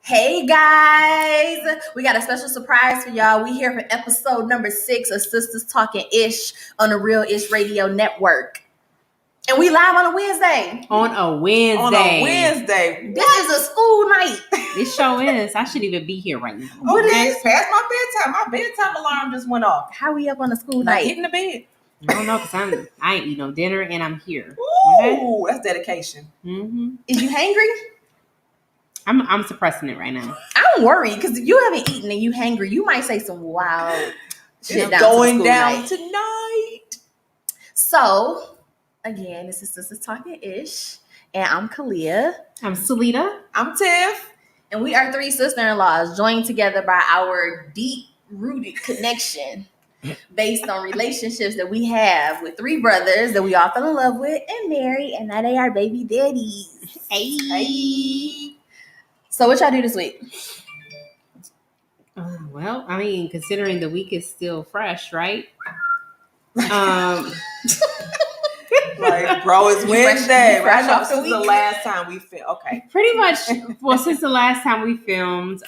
Hey guys, we got a special surprise for y'all. We here for episode number 6 of Sistaz Talking Ish on the Real Ish Radio Network. And we live on a Wednesday. On a Wednesday. This is a school night. This show is. I should even be here right now. What is past my bedtime? My bedtime alarm just went off. How we up on a school Not night? getting to bed. I don't know because I ain't eat no dinner and I'm here. Ooh, that's dedication. Mm-hmm. Is you hangry? I'm suppressing it right now. I'm worried because if you haven't eaten and you hangry, you might say some wild shit It's down going to down night. tonight. So, again, this is Sistaz Talking Ish, and I'm Kalia. I'm Salita. I'm Tiff. And we are 3 sister-in-laws joined together by our deep-rooted connection based on relationships that we have with 3 brothers that we all fell in love with and married, and now they are baby daddies. Hey. So what y'all do this week? Well, I mean, considering the week is still fresh, right? Like, bro, it's Wednesday. fresh Right? off the This is the week. last time we filmed. Okay. Pretty much. Well, since the last time we filmed,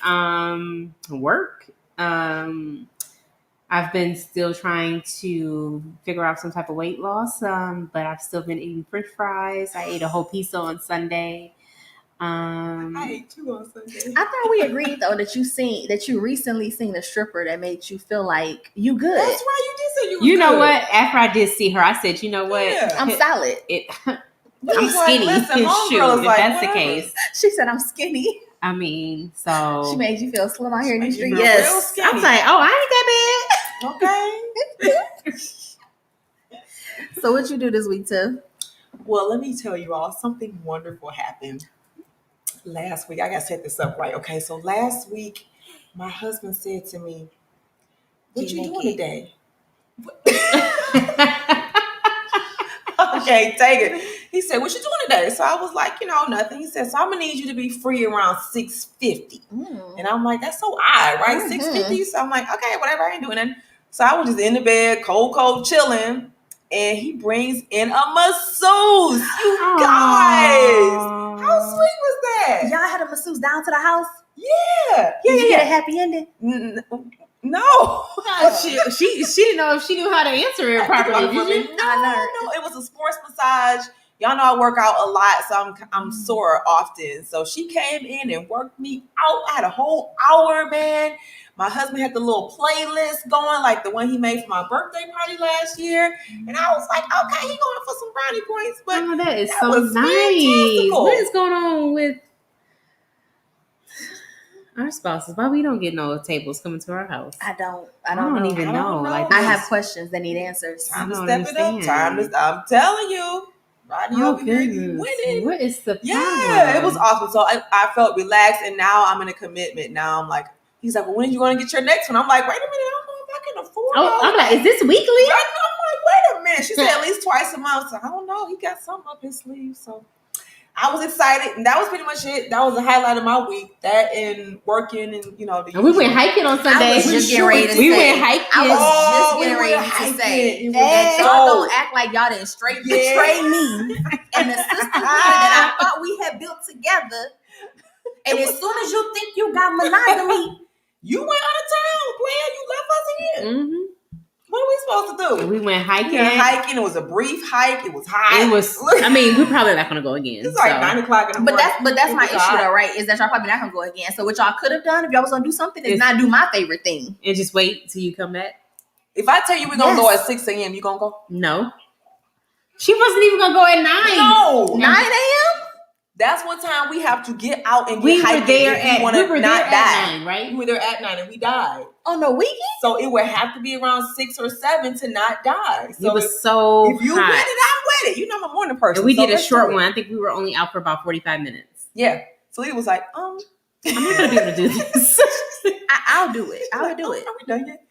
work. I've been still trying to figure out some type of weight loss, but I've still been eating French fries. I ate a whole pizza on Sunday. I ate 2 on Sunday. I thought we agreed though that you recently seen a stripper that made you feel like you good. That's right. You did say you were You know good. what? After I did see her, I said, you know what? Yeah. I'm solid. I'm He's like, skinny. listen, Shoot, homegirl is if like, that's the whatever. case. She said I'm skinny. I mean, so She made you feel slim out here in the Made you street. feel real Yes. skinny. I was like, oh, I ain't that Okay. So what you do this week, Tiff? Well, let me tell you all, something wonderful happened last week. I got to set this up right. Okay, so last week, my husband said to me, what Get you naked. doing today? bad. Okay, take it. He said, what you doing today? So I was like, nothing. He said, so I'm going to need you to be free around 6:50. And I'm like, that's so odd, right? Mhm. 6:50. So I'm like, okay, whatever, I ain't doing nothing. So I was just in the bed, cold, chilling. And he brings in a masseuse. You guys. How sweet was that? Y'all had a masseuse down to the house? Yeah. Did you get a happy ending? No. she didn't know if she knew how to answer it properly. Did you? No. It was a sports massage. Y'all know I work out a lot, so I'm sore often. So she came in and worked me out. I had a whole hour, man. My husband had the little playlist going, like the one he made for my birthday party last year. And I was like, okay, he going for some brownie points. But Oh, that is that so was nice. fantastical. What is going on with our spouses? Why we don't get no tables coming to our house? I don't even I know. don't know. Like I have questions that need answers. Time to I don't step it up. understand. I'm telling you. Rodney Oh over here, you goodness! winning. What is the problem? Yeah, it was awesome. So I felt relaxed, and now I'm in a commitment. Now I'm like, he's like, well, when are you going to get your next one? I'm like, wait a minute, I don't know if I can afford Oh, all I'm that. like, is this weekly? Right? I'm like, wait a minute. She said at least twice a month. So I don't know. He got something up his sleeve. So I was excited, and that was pretty much it. That was the highlight of my week. That and working, and the And we went hiking on Sunday. I was just getting ready to we say. went hiking. I was just we getting went ready to hiking. say It was that dope. y'all don't act like y'all didn't straight betray me and the sisterhood that I thought we had built together. And as soon as you think you got monogamy, You went out of town, player. You left us here. Mm-hmm. What are we supposed to do? We went hiking. We went hiking. It was a brief hike. It was hot. It was. I mean, we're probably not gonna go again. It's like so. 9 o'clock in the but morning. that's It my was issue hot. though, right? Is that y'all probably not gonna go again. So what y'all could have done if y'all was gonna do something is not do my favorite thing. And just wait till you come back. If I tell you we're going to Yes. go at 6 a.m., you going to go? No, she wasn't even gonna go at 9. No. 9 a.m. That's what time we have to get out and get We were hiking there if we at. want We to were not there die. at 9, right? We were there at 9 and we died. On the weekend? So it would have to be around 6 or 7 to not die. So it was so if you hot. with it, I'm with it. You know I'm a morning person. And we so did a let's short do it. one. I think we were only out for about 45 minutes. Yeah. So he was like, I'm not gonna be able to do this. I'll do it. I would do it. Are we done yet?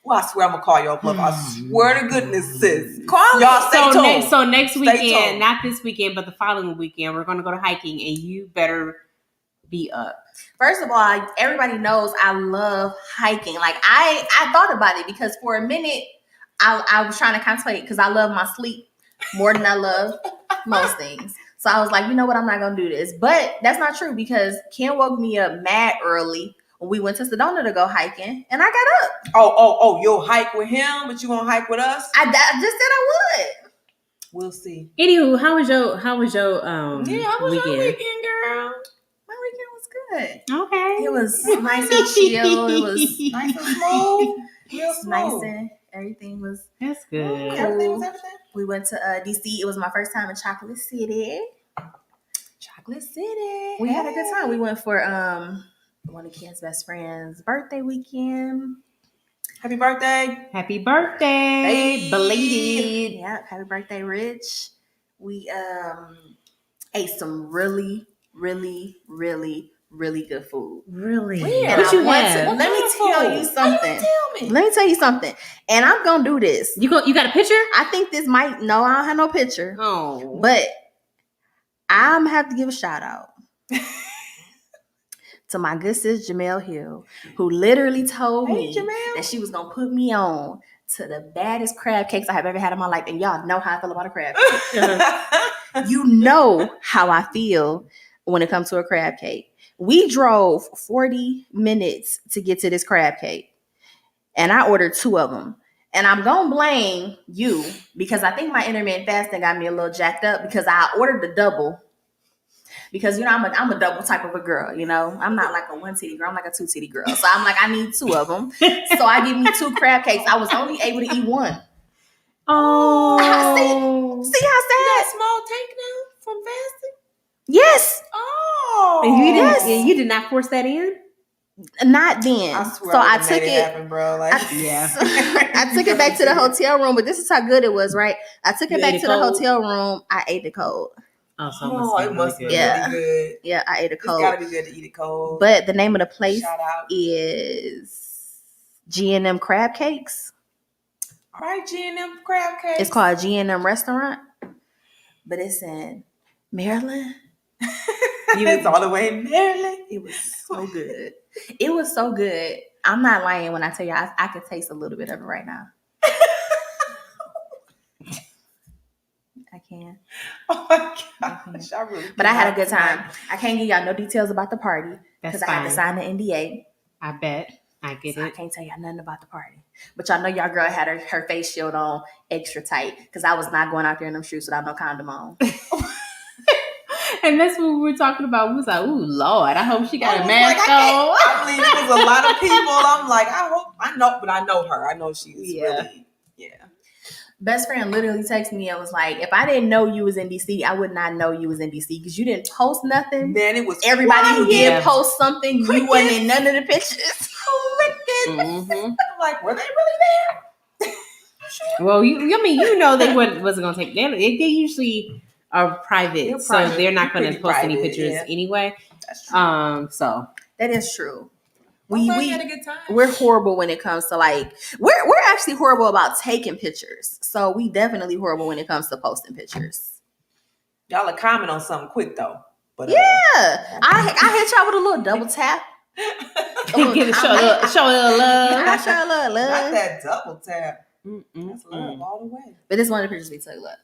Well, I swear I'm gonna call your bluff. I swear to goodness, sis. Call Y'all stay tuned. So next Stay weekend, tuned. not this weekend, but the following weekend, we're gonna go to hiking, and you better be up. First of all, everybody knows I love hiking. Like I thought about it because for a minute I was trying to contemplate because I love my sleep more than I love most things. So I was like, you know what? I'm not going to do this. But that's not true because Ken woke me up mad early when we went to Sedona to go hiking. And I got up. Oh, you'll hike with him, but you won't hike with us? I just said I would. We'll see. Anywho, how was your How was your weekend? weekend, girl? My weekend was good. Okay. It was nice and chill. It was Nice and smooth. Real smooth. nice and everything was That's good. Everything was everything. We went to DC. It was my first time in Chocolate City. Chocolate City. We had a good time. We went for one of Ken's best friends' birthday weekend. Happy birthday. Happy birthday. Hey. Belated. Yeah, happy birthday, Rich. We ate some really, really, really, really good food. Really? Where? And What you want had? to, let me tell you something. Tell me. Let me tell you something. And I'm gonna do this. You got a picture? I think this might. No, I don't have no picture. Oh. But I'm have to give a shout out to my good sis Jamel Hill, who literally told me Jamel. that she was gonna put me on to the baddest crab cakes I have ever had in my life. And y'all know how I feel about a crab cake. You know how I feel when it comes to a crab cake. We drove 40 minutes to get to this crab cake, and I ordered 2 of them. And I'm going to blame you because I think my intermittent fasting got me a little jacked up because I ordered the double. Because, you know, I'm a double type of a girl, you know. I'm not like a 1-titty girl. I'm like a 2-titty girl. So I'm like, I need 2 of them. So I give me 2 crab cakes. I was only able to eat 1. Oh. See how sad? Small tank now from fasting? Yes. Oh. And you did not force that in? Not then. I swear so I would've took made it. happen, bro. Like, I took it back to the hotel room, but this is how good it was, right? I took it You back ate to it the cold? hotel room. I ate it cold. Oh, it must be good. Yeah. really good. Yeah, I ate it It's cold. gotta be good to eat it cold. But the name of the place Shout out. is G&M Crab Cakes. All right, G&M crab cakes. It's called G&M Restaurant, but it's in Maryland. It's all the way in Maryland. It was so good. It was so good. I'm not lying when I tell you I could taste a little bit of it right now. I can. Oh my gosh. But I had a good time. I can't give y'all no details about the party That's because I had to sign the NDA. I bet. I get So I it. can't tell y'all nothing about the party. But y'all know y'all girl had her face shield on extra tight because I was not going out there in them shoes without no condom on. And that's what we were talking about. We was like, ooh, Lord, I hope she got a mask on. I believe it was a lot of people. I'm like, I know her. I know she's really, Best friend literally texted me and was like, if I didn't know you was in DC, I would not know you was in DC because you didn't post nothing. Man, it was Everybody who quiet. did post something, you wasn't in none of the pictures. Mm-hmm. I'm like, were they really there? Well, you know they wasn't going to take them. They usually are private, They're so private. they're not going to Pretty post any private, pictures yeah. anyway. That's true. So That is true. We had a good time. We're horrible when it comes to we're actually horrible about taking pictures. So we definitely horrible when it comes to posting pictures. Y'all are comment on something quick though. But Yeah. I hit y'all with a little double tap. give it show a little love. I show a little not love. that double tap. That's love all the way. But this one of the pictures we took, look.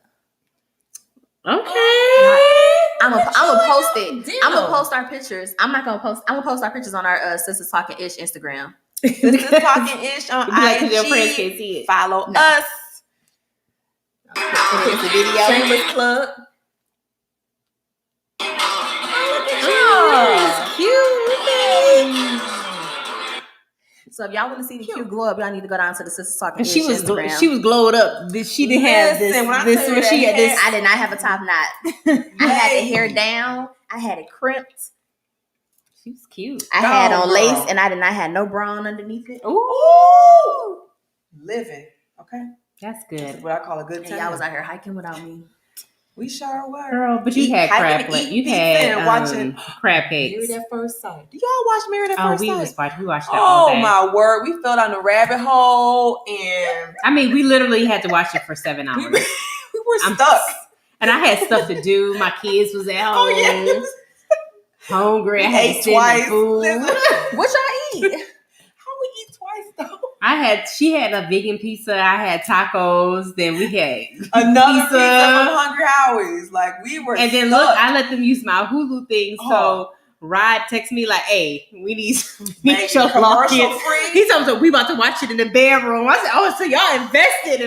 Okay. I'm gonna post it. I'm gonna post our pictures. I'm gonna post our pictures on our Sistaz Talking Ish Instagram. Sistaz Talking Ish on IG. Your friends can't see it. Follow us. It's a video. Shameless plug. Oh, cute. So if y'all want to see the cute glow up, y'all need to go down to the Sistaz Talking Ish Instagram. She was glowed up. She didn't have this. Listen, when I This tell you when she that had this. I did not have a top knot. I had the hair down. I had it crimped. She was cute. I had on girl. lace, and I did not have no bra on underneath it. Ooh. Living. Okay. That's That's good. what I call a good And time. y'all was out here hiking without me. We sure were. Girl, but you Eat- had hiking crab. and eat You pizza had and watching crab Married cakes. at First Sight. Do y'all watch Married at Oh, First we Sight? watched that all Oh day. my word. We fell down the rabbit hole and I mean, we literally had to watch it for 7 we, hours. we were I'm stuck. And I had stuff to do. My kids was at home. Oh yeah. Hungry. I We had ate to sit in twice. the food. Listen, What y'all eat? how we eat twice though? She had a vegan pizza. I had tacos. Then we had another pizza from Hungry Howie's. Like we were, and then stuck. look, I let them use my Hulu thing. So Rod texted me like, "Hey, we need your commercial free." He told me we about to watch it in the bedroom. I said, "Oh, so y'all invested?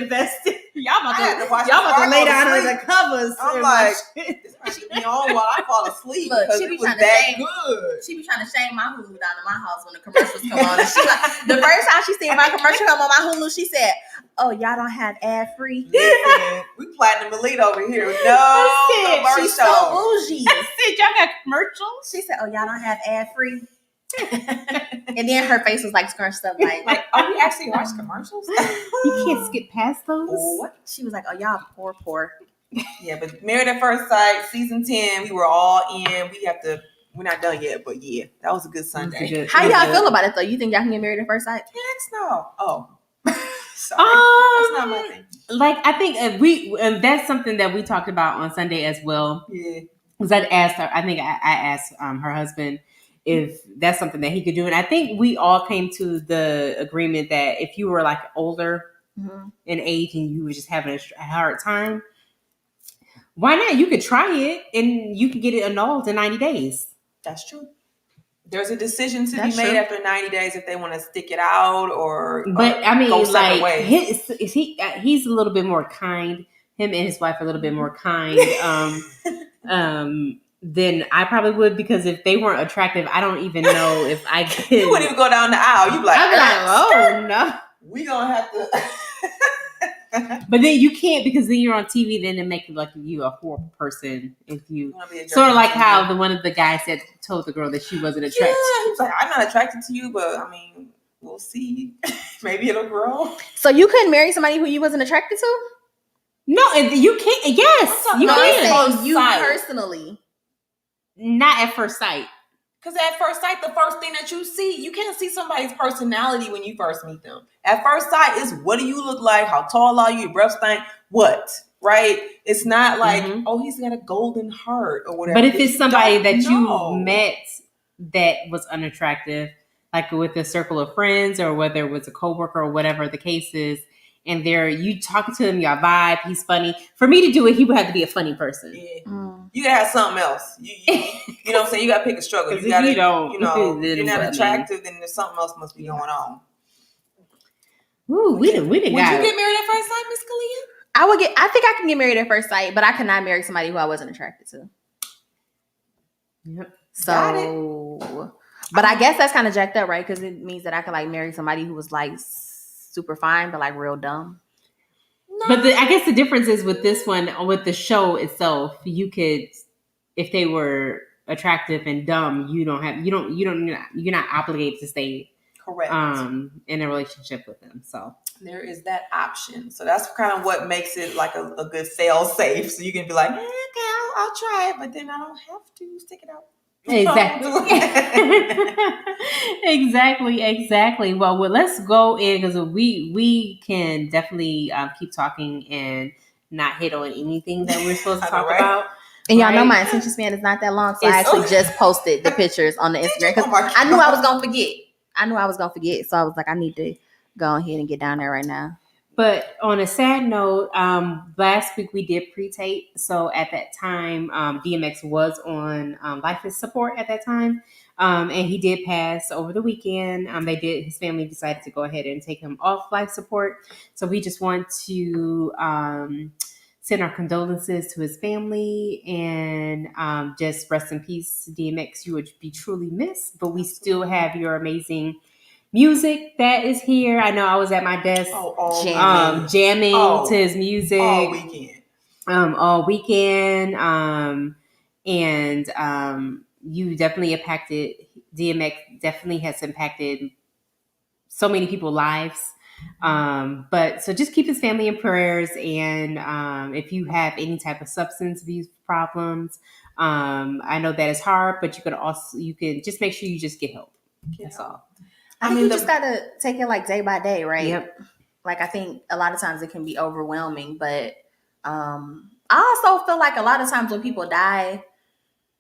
Y'all about to lay down under the covers." I'm like, this might keep me on while I fall asleep. Look, she be trying to good. She be trying to shame my Hulu down in my house when the commercials come on. And she like, the first time she seen my commercial come on my Hulu, she said, "Oh, y'all don't have ad free." Listen, we platinum elite over here. No commercial. She's so bougie. I said, y'all got commercials? She said, "Oh, y'all don't have ad free." And then her face was like scrunched up, like, "Are we actually watch commercials?" You can't skip past those. What? She was like, "Oh, y'all poor." Yeah, but Married at First Sight, season 10, we were all in. We're not done yet, but yeah, that was a good Sunday. How y'all feel about it though? You think y'all can get married at first sight? Heck no. Oh, sorry, that's not my thing. Like I think and that's something that we talked about on Sunday as well. Yeah, because I asked her. I think I asked her husband if that's something that he could do, and I think we all came to the agreement that if you were like older in age and you were just having a hard time, why not? You could try it and you could get it annulled in 90 days. That's true. There's a decision to be made after 90 days if they want to stick it out But I mean, go like he's a little bit more kind. Him and his wife are a little bit more kind than I probably would, because if they weren't attractive, I don't even know if I could. You wouldn't even go down the aisle. You'd be like, I'd be like, oh no, we gonna have to. But then you can't, because then you're on TV. Then it makes you like you a horrible person if you sort of like how the one of the guys said told the girl that she wasn't attracted. Yeah, he was like, I'm not attracted to you, but I mean, we'll see. Maybe it'll grow. So you couldn't marry somebody who you wasn't attracted to? No, you can't. Yes, you can. You personally, not at first sight. Because at first sight, the first thing that you see, you can't see somebody's personality when you first meet them. At first sight is, what do you look like? How tall are you? Your breath stink? What? Right? It's not like, oh, he's got a golden heart or whatever. But if it's somebody that you met that was unattractive, like with a circle of friends or whether it was a coworker or whatever the case is, and you talking to him, your vibe, he's funny. For me to do it, he would have to be a funny person. Yeah. You gotta have something else. You know what I'm saying? You gotta pick a struggle. You gotta, you're not attractive, then there's something else must be going on. Ooh, we didn't. Would you get married at first sight, Miss Kalia? I think I can get married at first sight, but I could not marry somebody who I wasn't attracted to. Yep. So, but I guess that's kind of jacked up, right? Because it means that I could like marry somebody who was like super fine, but like real dumb. No. But I guess the difference is with this one, with the show itself, you could, if they were attractive and dumb, you're not obligated to stay correct in a relationship with them. So there is that option. So that's kind of what makes it like a good fail safe. So you can be like, okay, I'll try it, but then I don't have to stick it out. Exactly. Well, let's go in, because we can definitely keep talking and not hit on anything that we're supposed to talk about. And y'all know my attention span is not that long, so I actually just posted the pictures on the Instagram because I knew I was gonna forget. So I was like, I need to go ahead and get down there right now. But on a sad note, last week we did pre-tape. So at that time, DMX was on life support at that time. And he did pass over the weekend. His family decided to go ahead and take him off life support. So we just want to send our condolences to his family and just rest in peace, DMX. You would be truly missed, but we still have your amazing music that is here. I know I was at my desk jamming to his music all weekend. And you definitely impacted, DMX definitely has impacted so many people's lives. But so just keep his family in prayers. And if you have any type of substance abuse problems, I know that is hard, but you can just make sure you just get help. That's all. I mean, you just gotta take it like day by day, right? Yep. Like I think a lot of times it can be overwhelming, but I also feel like a lot of times when people die,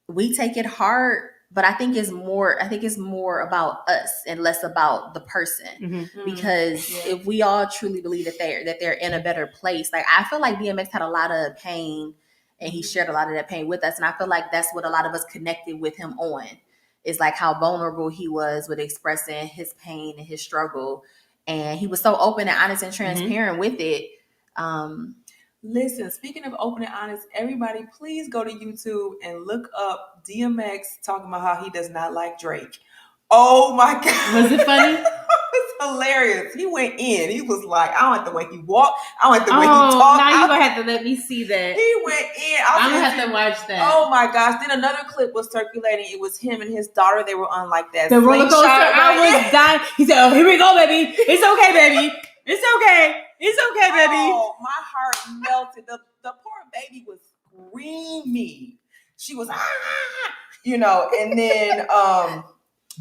we take it hard but I think it's more about us and less about the person. Mm-hmm. Because if we all truly believe that they're in a better place, like I feel like DMX had a lot of pain and he shared a lot of that pain with us, and I feel like that's what a lot of us connected with him on, is like how vulnerable he was with expressing his pain and his struggle, and he was so open and honest and transparent with it. Listen, speaking of open and honest, everybody please go to YouTube and look up DMX talking about how he does not like Drake. Oh my God. Was it funny? It's hilarious. He went in. He was like, I don't like the way he walked. I don't like the way he Oh, talked. now you're going to have to let me see that. He went in. I'm going to have to watch that. Oh my gosh. Then another clip was circulating. It was him and his daughter. They were on like that The roller coaster. I was dying. He said, oh, here we go, baby. It's okay, baby. It's okay. It's okay, baby. Oh, my heart melted. The poor baby was screaming. She was, you know, and then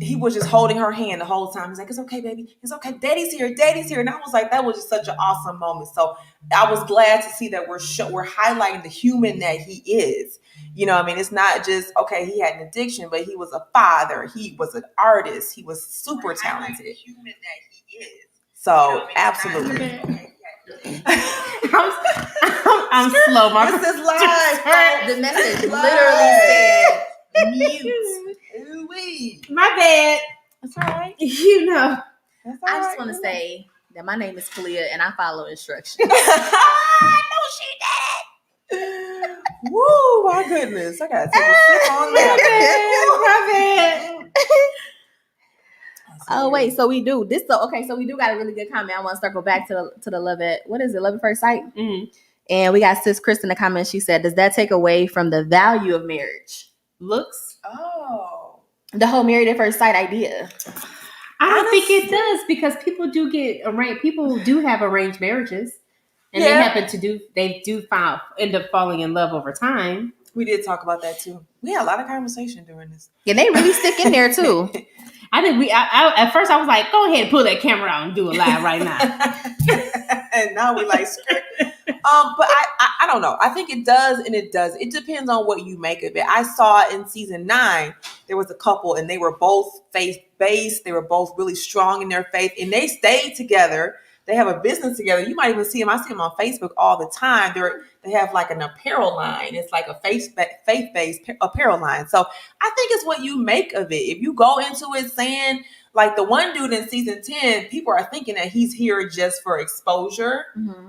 he was just holding her hand the whole time. He's like, it's okay, baby. It's okay. Daddy's here. Daddy's here. And I was like, that was just such an awesome moment. So I was glad to see that we're highlighting the human that he is. You know, I mean, it's not just, okay, he had an addiction, but he was a father. He was an artist. He was super talented. The human that he is. So, absolutely. I'm slow. This is live. The message literally said mute. Ooh-wee. My bad. That's all right. You know. I just want to say that my name is Kalia and I follow instructions. No, she did. Woo, my goodness. I got to take a sip on that. My bad. Oh wait, so we do this. So we do got a really good comment. I want to circle back to the love at love at first sight. Mm-hmm. And we got Sis Chris in the comment. She said, "Does that take away from the value of marriage?" Looks. Oh, the whole married at first sight idea. I don't think it does, because people do get arranged. People do have arranged marriages, and they end up falling in love over time. We did talk about that too. We had a lot of conversation during this. Yeah, they really stick in there too. I think at first I was like, go ahead and pull that camera out and do it live right now. And now we like skirt. But I don't know. I think it does and it does. It depends on what you make of it. I saw in season 9, there was a couple and they were both faith-based. They were both really strong in their faith and they stayed together. They have a business together. You might even see them. I see them on Facebook all the time. They have like an apparel line. It's like a faith-based apparel line. So I think it's what you make of it. If you go into it saying, like the one dude in season 10, people are thinking that he's here just for exposure,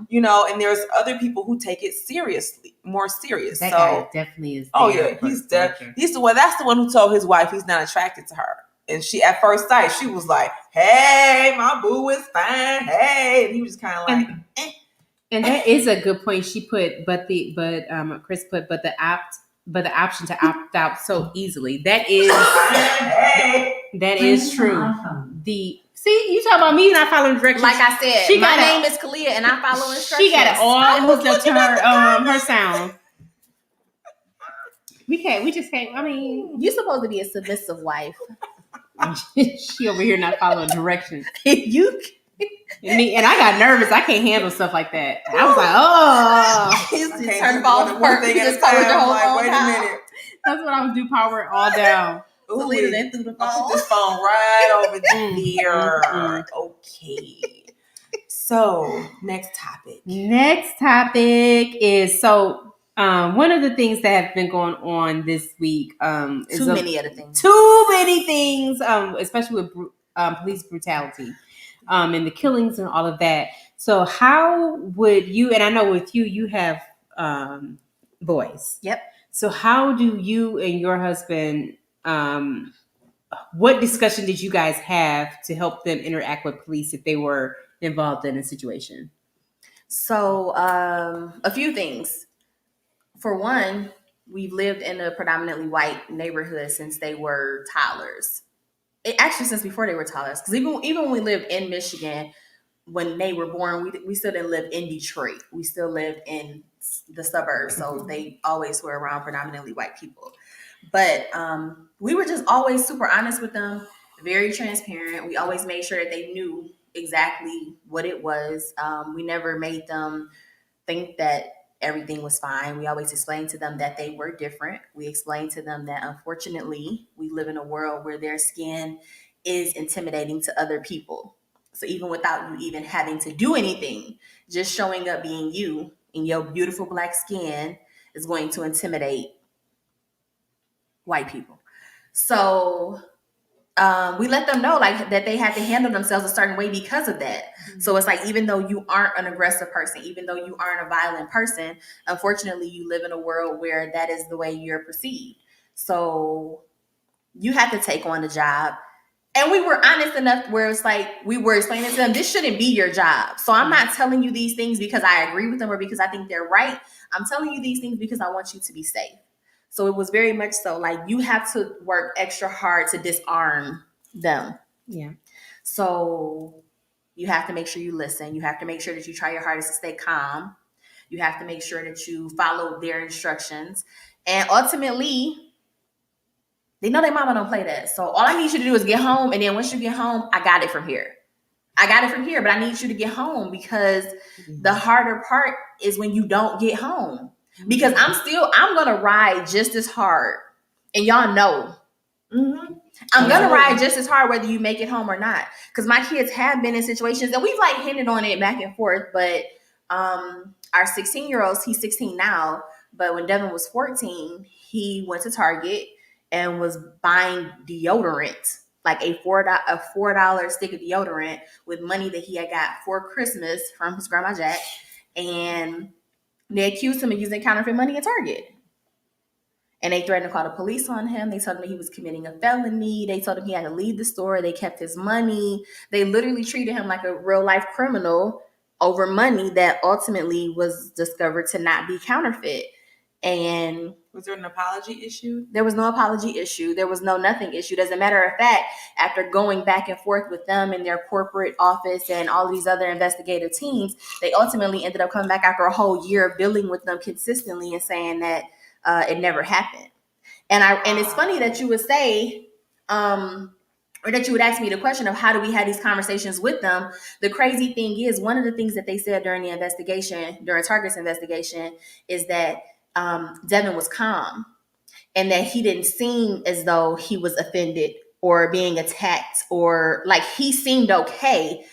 you know, and there's other people who take it seriously, more serious. That guy definitely is. Oh yeah, he's the one. That's the one who told his wife he's not attracted to her. And she, at first sight, she was like, "Hey, my boo is fine. Hey," and he was kind of like, And that is a good point. She put, Chris put, but the option to opt out so easily. That is true. See, you talk about me not following directions. Like I said, my name is Kalia and I follow instructions. She got it all hooked up to her sound. We just can't. I mean, you're supposed to be a submissive wife. She over here not following directions. And I got nervous. I can't handle stuff like that. I was like, oh. He just turned off one thing at a time. Like, wait a minute. That's what I would do, power it all down. So leave it in through the phone. I'll put this phone right over there. Okay. So, next topic. Next topic is, one of the things that have been going on this week is too many other things. Too many things, especially with police brutality and the killings and all of that. So how would you, and I know with you have boys. Yep. So how do you and your husband, what discussion did you guys have to help them interact with police if they were involved in a situation? So a few things. For one, we've lived in a predominantly white neighborhood since they were toddlers. Actually, since before they were toddlers. Because even when we lived in Michigan, when they were born, we still didn't live in Detroit. We still lived in the suburbs. So they always were around predominantly white people. But we were just always super honest with them, very transparent. We always made sure that they knew exactly what it was. We never made them think that everything was fine. We always explained to them that they were different. We explained to them that unfortunately we live in a world where their skin is intimidating to other people. So even without you even having to do anything, just showing up being you in your beautiful black skin is going to intimidate white people. So we let them know like that they had to handle themselves a certain way because of that. Mm-hmm. So it's like, even though you aren't an aggressive person, even though you aren't a violent person, unfortunately you live in a world where that is the way you're perceived. So you have to take on the job. And we were honest enough where it's like, we were explaining to them, this shouldn't be your job. So I'm not telling you these things because I agree with them or because I think they're right. I'm telling you these things because I want you to be safe. So it was very much so like you have to work extra hard to disarm them. Yeah. So you have to make sure you listen. You have to make sure that you try your hardest to stay calm. You have to make sure that you follow their instructions. And ultimately, they know their mama don't play that. So all I need you to do is get home. And then once you get home, I got it from here. I got it from here, but I need you to get home because the harder part is when you don't get home. Because I'm going to ride just as hard. And y'all know. Mm-hmm. I'm going to ride just as hard whether you make it home or not. Because my kids have been in situations and we've like hinted on it back and forth. But our 16-year-old, he's 16 now. But when Devin was 14, he went to Target and was buying deodorant, like a $4 stick of deodorant with money that he had got for Christmas from his grandma Jack. And they accused him of using counterfeit money at Target. And they threatened to call the police on him. They told him he was committing a felony. They told him he had to leave the store. They kept his money. They literally treated him like a real life criminal over money that ultimately was discovered to not be counterfeit. And was there an apology issue? There was no apology issue. There was no nothing issue. As a matter of fact, after going back and forth with them in their corporate office and all these other investigative teams, they ultimately ended up coming back after a whole year of dealing with them consistently and saying that it never happened. And it's funny that you would say, or that you would ask me the question of how do we have these conversations with them. The crazy thing is, one of the things that they said during the investigation, during Target's investigation, is that Devin was calm and that he didn't seem as though he was offended or being attacked, or like he seemed okay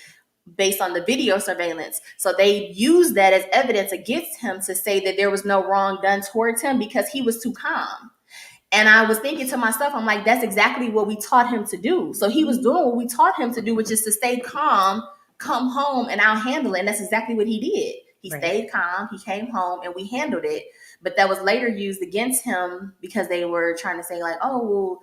based on the video surveillance. So they used that as evidence against him to say that there was no wrong done towards him because he was too calm. And I was thinking to myself, I'm like, that's exactly what we taught him to do. So he was doing what we taught him to do, which is to stay calm, come home, and I'll handle it. And that's exactly what he did. He stayed calm, he came home, and we handled it. But that was later used against him because they were trying to say like, oh, well,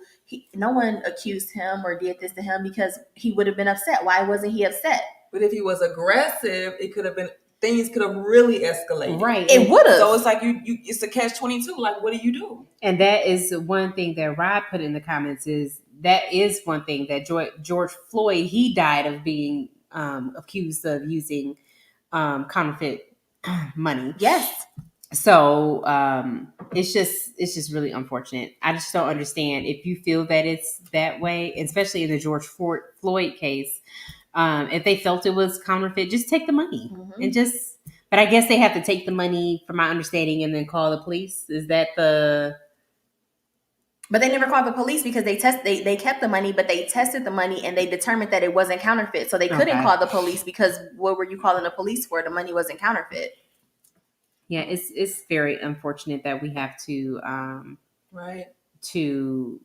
no one accused him or did this to him because he would have been upset. Why wasn't he upset? But if he was aggressive, it could have been, things could have really escalated. Right. It would have. So it's like you it's a catch-22. Like, what do you do? And that is one thing that Rod put in the comments is that is one thing that George Floyd, he died of being accused of using counterfeit money. Yes. So it's just really unfortunate. I just don't understand if you feel that it's that way, especially in the George Floyd case. If they felt it was counterfeit, just take the money and just. But I guess they have to take the money, from my understanding, and then call the police. Is that the? But they never called the police because they kept the money, but they tested the money and they determined that it wasn't counterfeit. So they couldn't call the police because what were you calling the police for? The money wasn't counterfeit. Yeah, it's very unfortunate that we have to to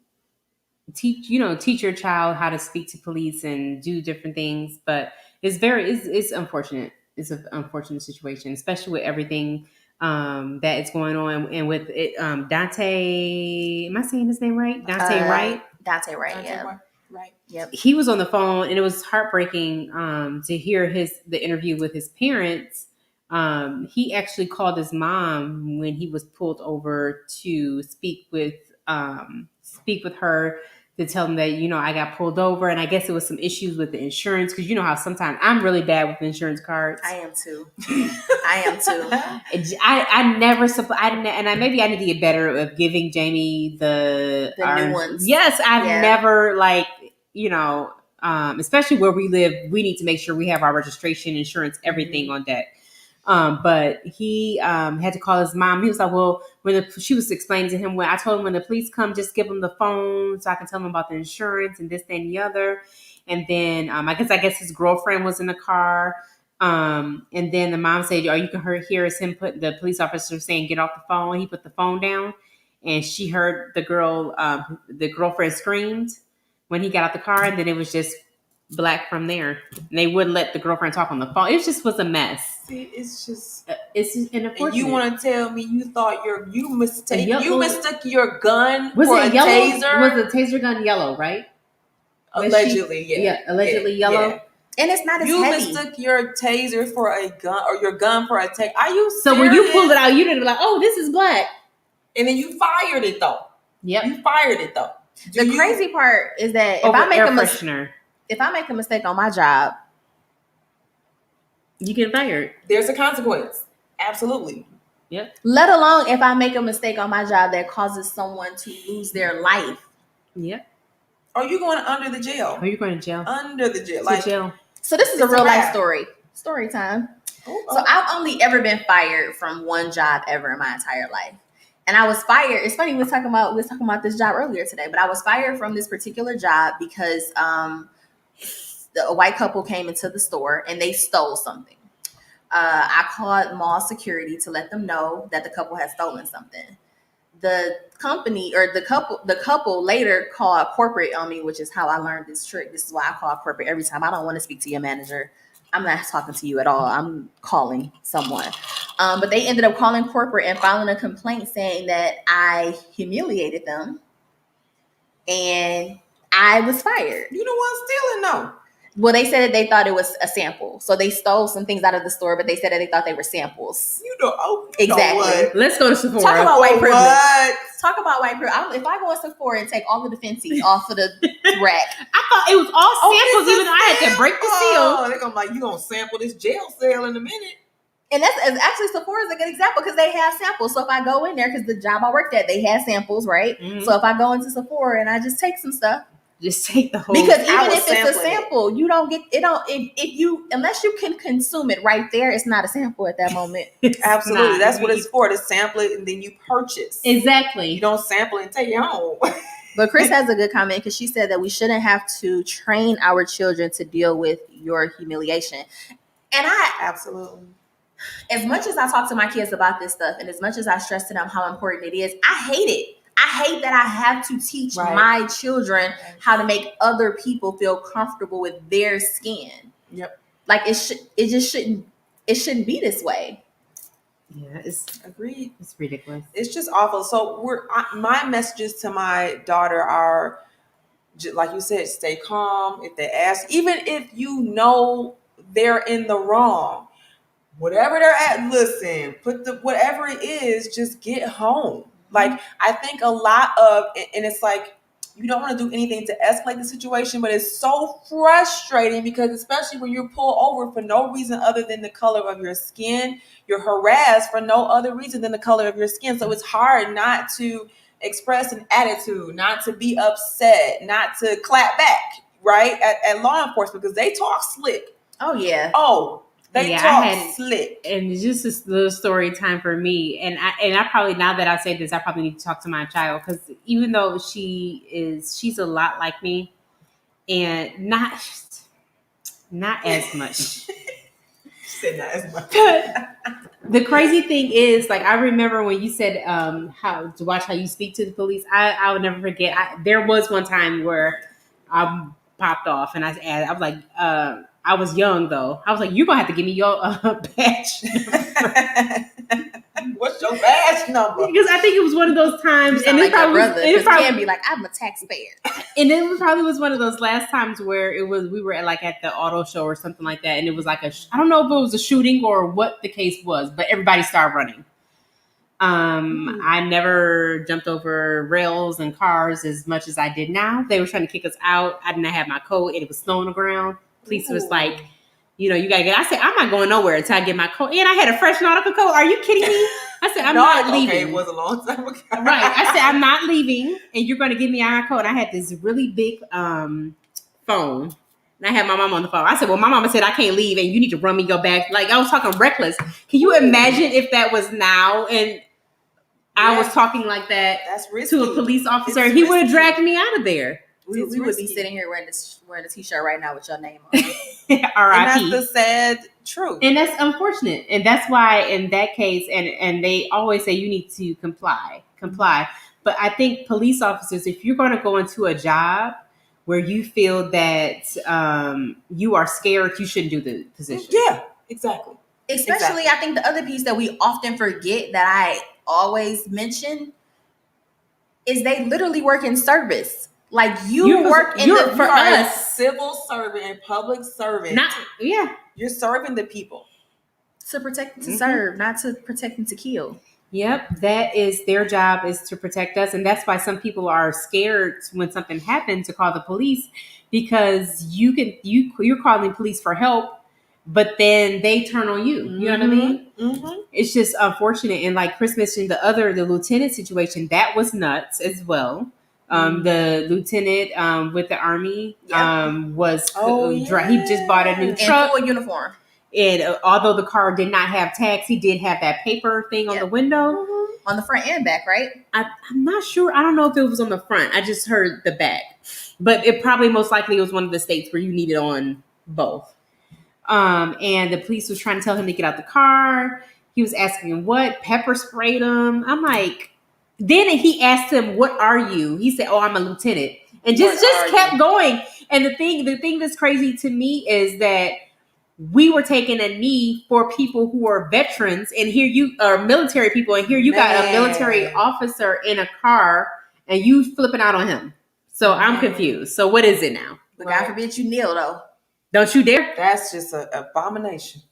teach your child how to speak to police and do different things, but it's unfortunate. It's an unfortunate situation, especially with everything that is going on, and with it, Dante. Am I saying his name right? Dante Wright. Dante Wright. Yeah. Right. Yep. He was on the phone, and it was heartbreaking to hear the interview with his parents. He actually called his mom when he was pulled over to speak with her, to tell them that, I got pulled over. And I guess it was some issues with the insurance. Because you know how sometimes I'm really bad with insurance cards. I am too. I never, maybe I need to get better at giving Jamie the new ones. Yes, never especially where we live, we need to make sure we have our registration, insurance, everything on deck. But he had to call his mom. He was like, well, she was explaining to him, when I told him, when the police come, just give him the phone so I can tell him about the insurance and this, that, and the other. And then I guess his girlfriend was in the car. And then the mom said, you can hear him put the police officer saying, get off the phone. He put the phone down, and she heard the girlfriend screamed when he got out the car, and then it was just black from there. And they wouldn't let the girlfriend talk on the phone. It just was a mess. See, it's just unfortunate. And you want to tell me you mistook your gun for a yellow? taser? Was the taser gun yellow, right? Allegedly, yeah, allegedly yellow. Yeah. And it's not as you heavy. You mistook your taser for a gun, or your gun for a taser. Are you serious? So when you pulled it out, you didn't be like, oh, this is black. And then you fired it though. Yep. You fired it though. The crazy part is that if I make a mistake on my job, you get fired. There's a consequence. Absolutely. Yep. Let alone if I make a mistake on my job that causes someone to lose their life. Yep. Are you going under the jail? Are you going to jail? Under the jail. Jail. So this is a real life story. Story time. Oh. So I've only ever been fired from one job ever in my entire life. And I was fired. It's funny, we were talking about this job earlier today, but I was fired from this particular job because a white couple came into the store and they stole something. I called mall security to let them know that the couple had stolen something. The company or the couple later called corporate on me, which is how I learned this trick. This is why I call corporate every time. I don't want to speak to your manager. I'm not talking to you at all. I'm calling someone. But they ended up calling corporate and filing a complaint saying that I humiliated them and I was fired. You the one stealing though. Well, they said that they thought it was a sample. So they stole some things out of the store, but they said that they thought they were samples. Exactly. Let's go to Sephora. Talk about white privilege. Talk about white privilege. If I go to Sephora and take all of the fancy off of the rack. I thought it was all samples, even though I had to break the seal. Oh, they're going to be like, you going to sample this jail sale in a minute. And that's actually Sephora is a good example because they have samples. So if I go in there, because the job I worked at, they had samples, right? Mm-hmm. So if I go into Sephora and I just take some stuff, just take the whole. Because even if it's a sample, you don't get it. Unless you can consume it right there, it's not a sample at that moment. Absolutely, that's what it's for. To sample it and then you purchase. Exactly. You don't sample it and take it home. But Chris has a good comment because she said that we shouldn't have to train our children to deal with your humiliation. And absolutely. As much as I talk to my kids about this stuff, and as much as I stress to them how important it is, I hate it. I hate that I have to teach my children how to make other people feel comfortable with their skin. Yep. Like it shouldn't be this way. Yeah, it's agreed. It's ridiculous. It's just awful. So my messages to my daughter are, like you said, stay calm. If they ask, even if you know they're in the wrong, whatever they're at, listen, whatever it is, just get home. Like, I think a lot of, and it's like, you don't want to do anything to escalate the situation, but it's so frustrating because especially when you're pulled over for no reason other than the color of your skin, you're harassed for no other reason than the color of your skin. So it's hard not to express an attitude, not to be upset, not to clap back, right? At law enforcement, because they talk slick. Oh, yeah. Oh, They talk slick. And it's just a little story time for me. And I probably, now that I say this, I probably need to talk to my child because even though she's a lot like me and not as much. She said not as much. The crazy thing is, like, I remember when you said how to watch how you speak to the police. I would never forget. There was one time where I popped off and I was like, I was young though. I was like, you're gonna have to give me your badge number. What's your badge number? Because I think it was one of those times, and it probably can be like, I'm a taxpayer. And it probably was one of those last times where we were at the auto show or something like that, and it was like I don't know if it was a shooting or what the case was, but everybody started running. I never jumped over rails and cars as much as I did now. They were trying to kick us out. I didn't have my coat, and it was snow on the ground. Police was like, you gotta get. I said, I'm not going nowhere until I get my coat. And I had a fresh nautical coat. Are you kidding me? I said, I'm not leaving. Okay, it was a long time ago. Right. I said, I'm not leaving, and you're going to give me my coat. And I had this really big phone, And I had my mom on the phone. I said, well, my mama said I can't leave and you need to run me your bag. Like, I was talking reckless. Can you imagine if that was now and I was talking like that to a police officer? He would have dragged me out of there. We would be sitting here wearing a t-shirt right now with your name on it. R.I.P. And that's the sad truth. And that's unfortunate. And that's why in that case, and they always say you need to comply. But I think police officers, if you're going to go into a job where you feel that you are scared, you shouldn't do the position. Yeah, exactly. Especially, I think the other piece that we often forget that I always mention is they literally work in service. Like you work in the for us, civil servant and public servant. You're serving the people to protect and to serve, not to protect and to kill. Yep, that is their job, is to protect us, and that's why some people are scared when something happens to call the police, because you're calling the police for help, but then they turn on you. You know what I mean? Mm-hmm. It's just unfortunate. And like Chris mentioned, the lieutenant situation, that was nuts as well. The lieutenant with the army was he just bought a new truck, full uniform. And although the car did not have tags, he did have that paper thing on the window. On the front and back, right? I'm not sure. I don't know if it was on the front. I just heard the back. But it probably most likely was one of the states where you needed on both. And the police was trying to tell him to get out the car. He was asking him what? Pepper sprayed him. I'm like, then he asked him, what are you? He said, oh, I'm a lieutenant. And just kept going. And the thing that's crazy to me is that we were taking a knee for people who are veterans, and here you are military people, and here you got a military officer in a car, and you flipping out on him. So I'm confused. So what is it now? But God forbid you kneel, though. Don't you dare. That's just an abomination.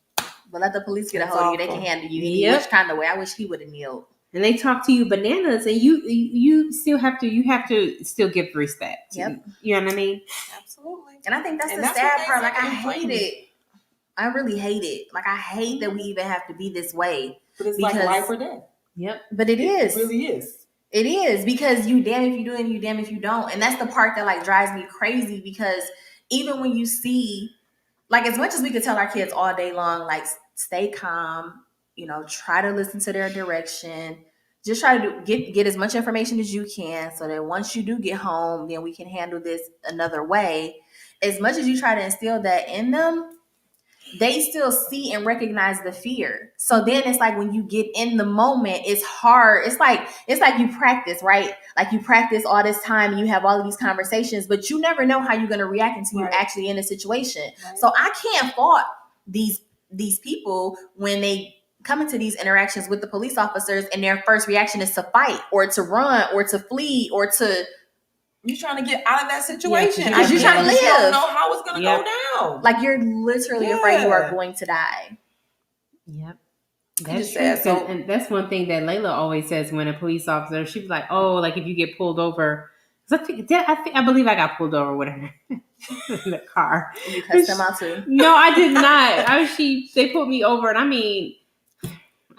But let the police get a hold of you. They can handle you any which kind of way. I wish he would have kneeled. And they talk to you bananas, and you still have to still give respect. Yep. You know what I mean? Absolutely. And I think that's the sad part. Like, I hate it. I really hate it. Like, I hate that we even have to be this way. But it's like life or death. Yep. But it is. It really is. It is, because you damn if you do and you damn if you don't. And that's the part that like drives me crazy, because even when you see, like, as much as we could tell our kids all day long, like, stay calm, try to listen to their direction, just try to get as much information as you can, so that once you do get home, then we can handle this another way. As much as you try to instill that in them, they still see and recognize the fear. So then it's like when you get in the moment, it's hard. It's like you practice, right? Like, you practice all this time and you have all of these conversations, but you never know how you're going to react until you're actually in a situation. Right. So I can't fault these people when they come into these interactions with the police officers and their first reaction is to fight or to run or to flee or to... You're trying to get out of that situation. Because you're trying to live. You don't know how it's going to go down. Like, you're literally afraid you are going to die. Yep. That's true. And that's one thing that Layla always says when a police officer, she's like, oh, like if you get pulled over. I believe I got pulled over with her in the car. You cussed them out too? No, I did not. They pulled me over, and I mean,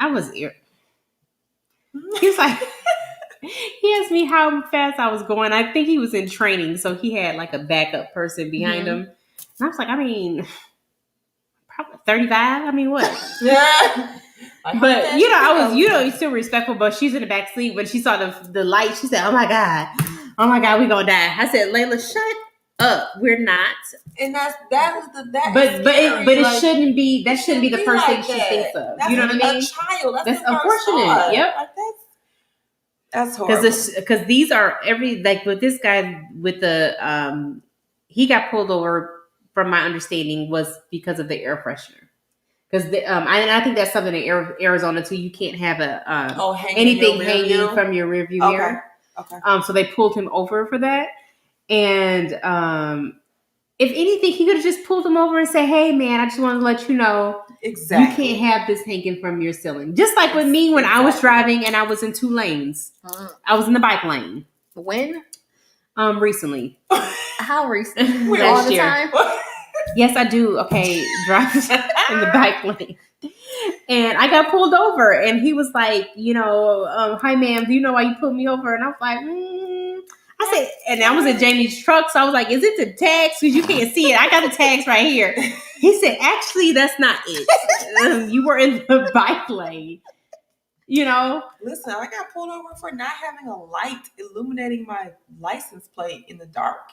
I was... He was like... He asked me how fast I was going. I think he was in training, so he had like a backup person behind him. And I was like, I mean, probably 35. I mean, what? Yeah. But I was, still respectful. But she's in the back seat. When she saw the light, she said, "Oh my god, we gonna die." I said, "Layla, shut up. We're not." And that. But it shouldn't be. That shouldn't be the first thing she thinks of. That's you know what I mean? A child. That's unfortunate. Thought. Yep. Like that's horrible. Because these are with this guy with the he got pulled over, from my understanding, was because of the air freshener. Because I think that's something in Arizona too. You can't have anything hanging from your rearview mirror. Okay. So they pulled him over for that, and if anything, he could have just pulled him over and said, "Hey, man, I just wanted to let you know, exactly, you can't have this hanging from your ceiling." Just like with me when I was driving and I was in 2 lanes. I was in the bike lane. When? Recently. How recent? All the time? Yes, I do. Okay, drive in the bike lane. And I got pulled over, and he was like, "Hi, ma'am, do you know why you pulled me over?" And I was like, I said, and I was in Jamie's truck, so I was like, "Is it the tags? Because you can't see it. I got the tags right here." He said, "Actually, that's not it. You were in the bike lane." You know. Listen, I got pulled over for not having a light illuminating my license plate in the dark.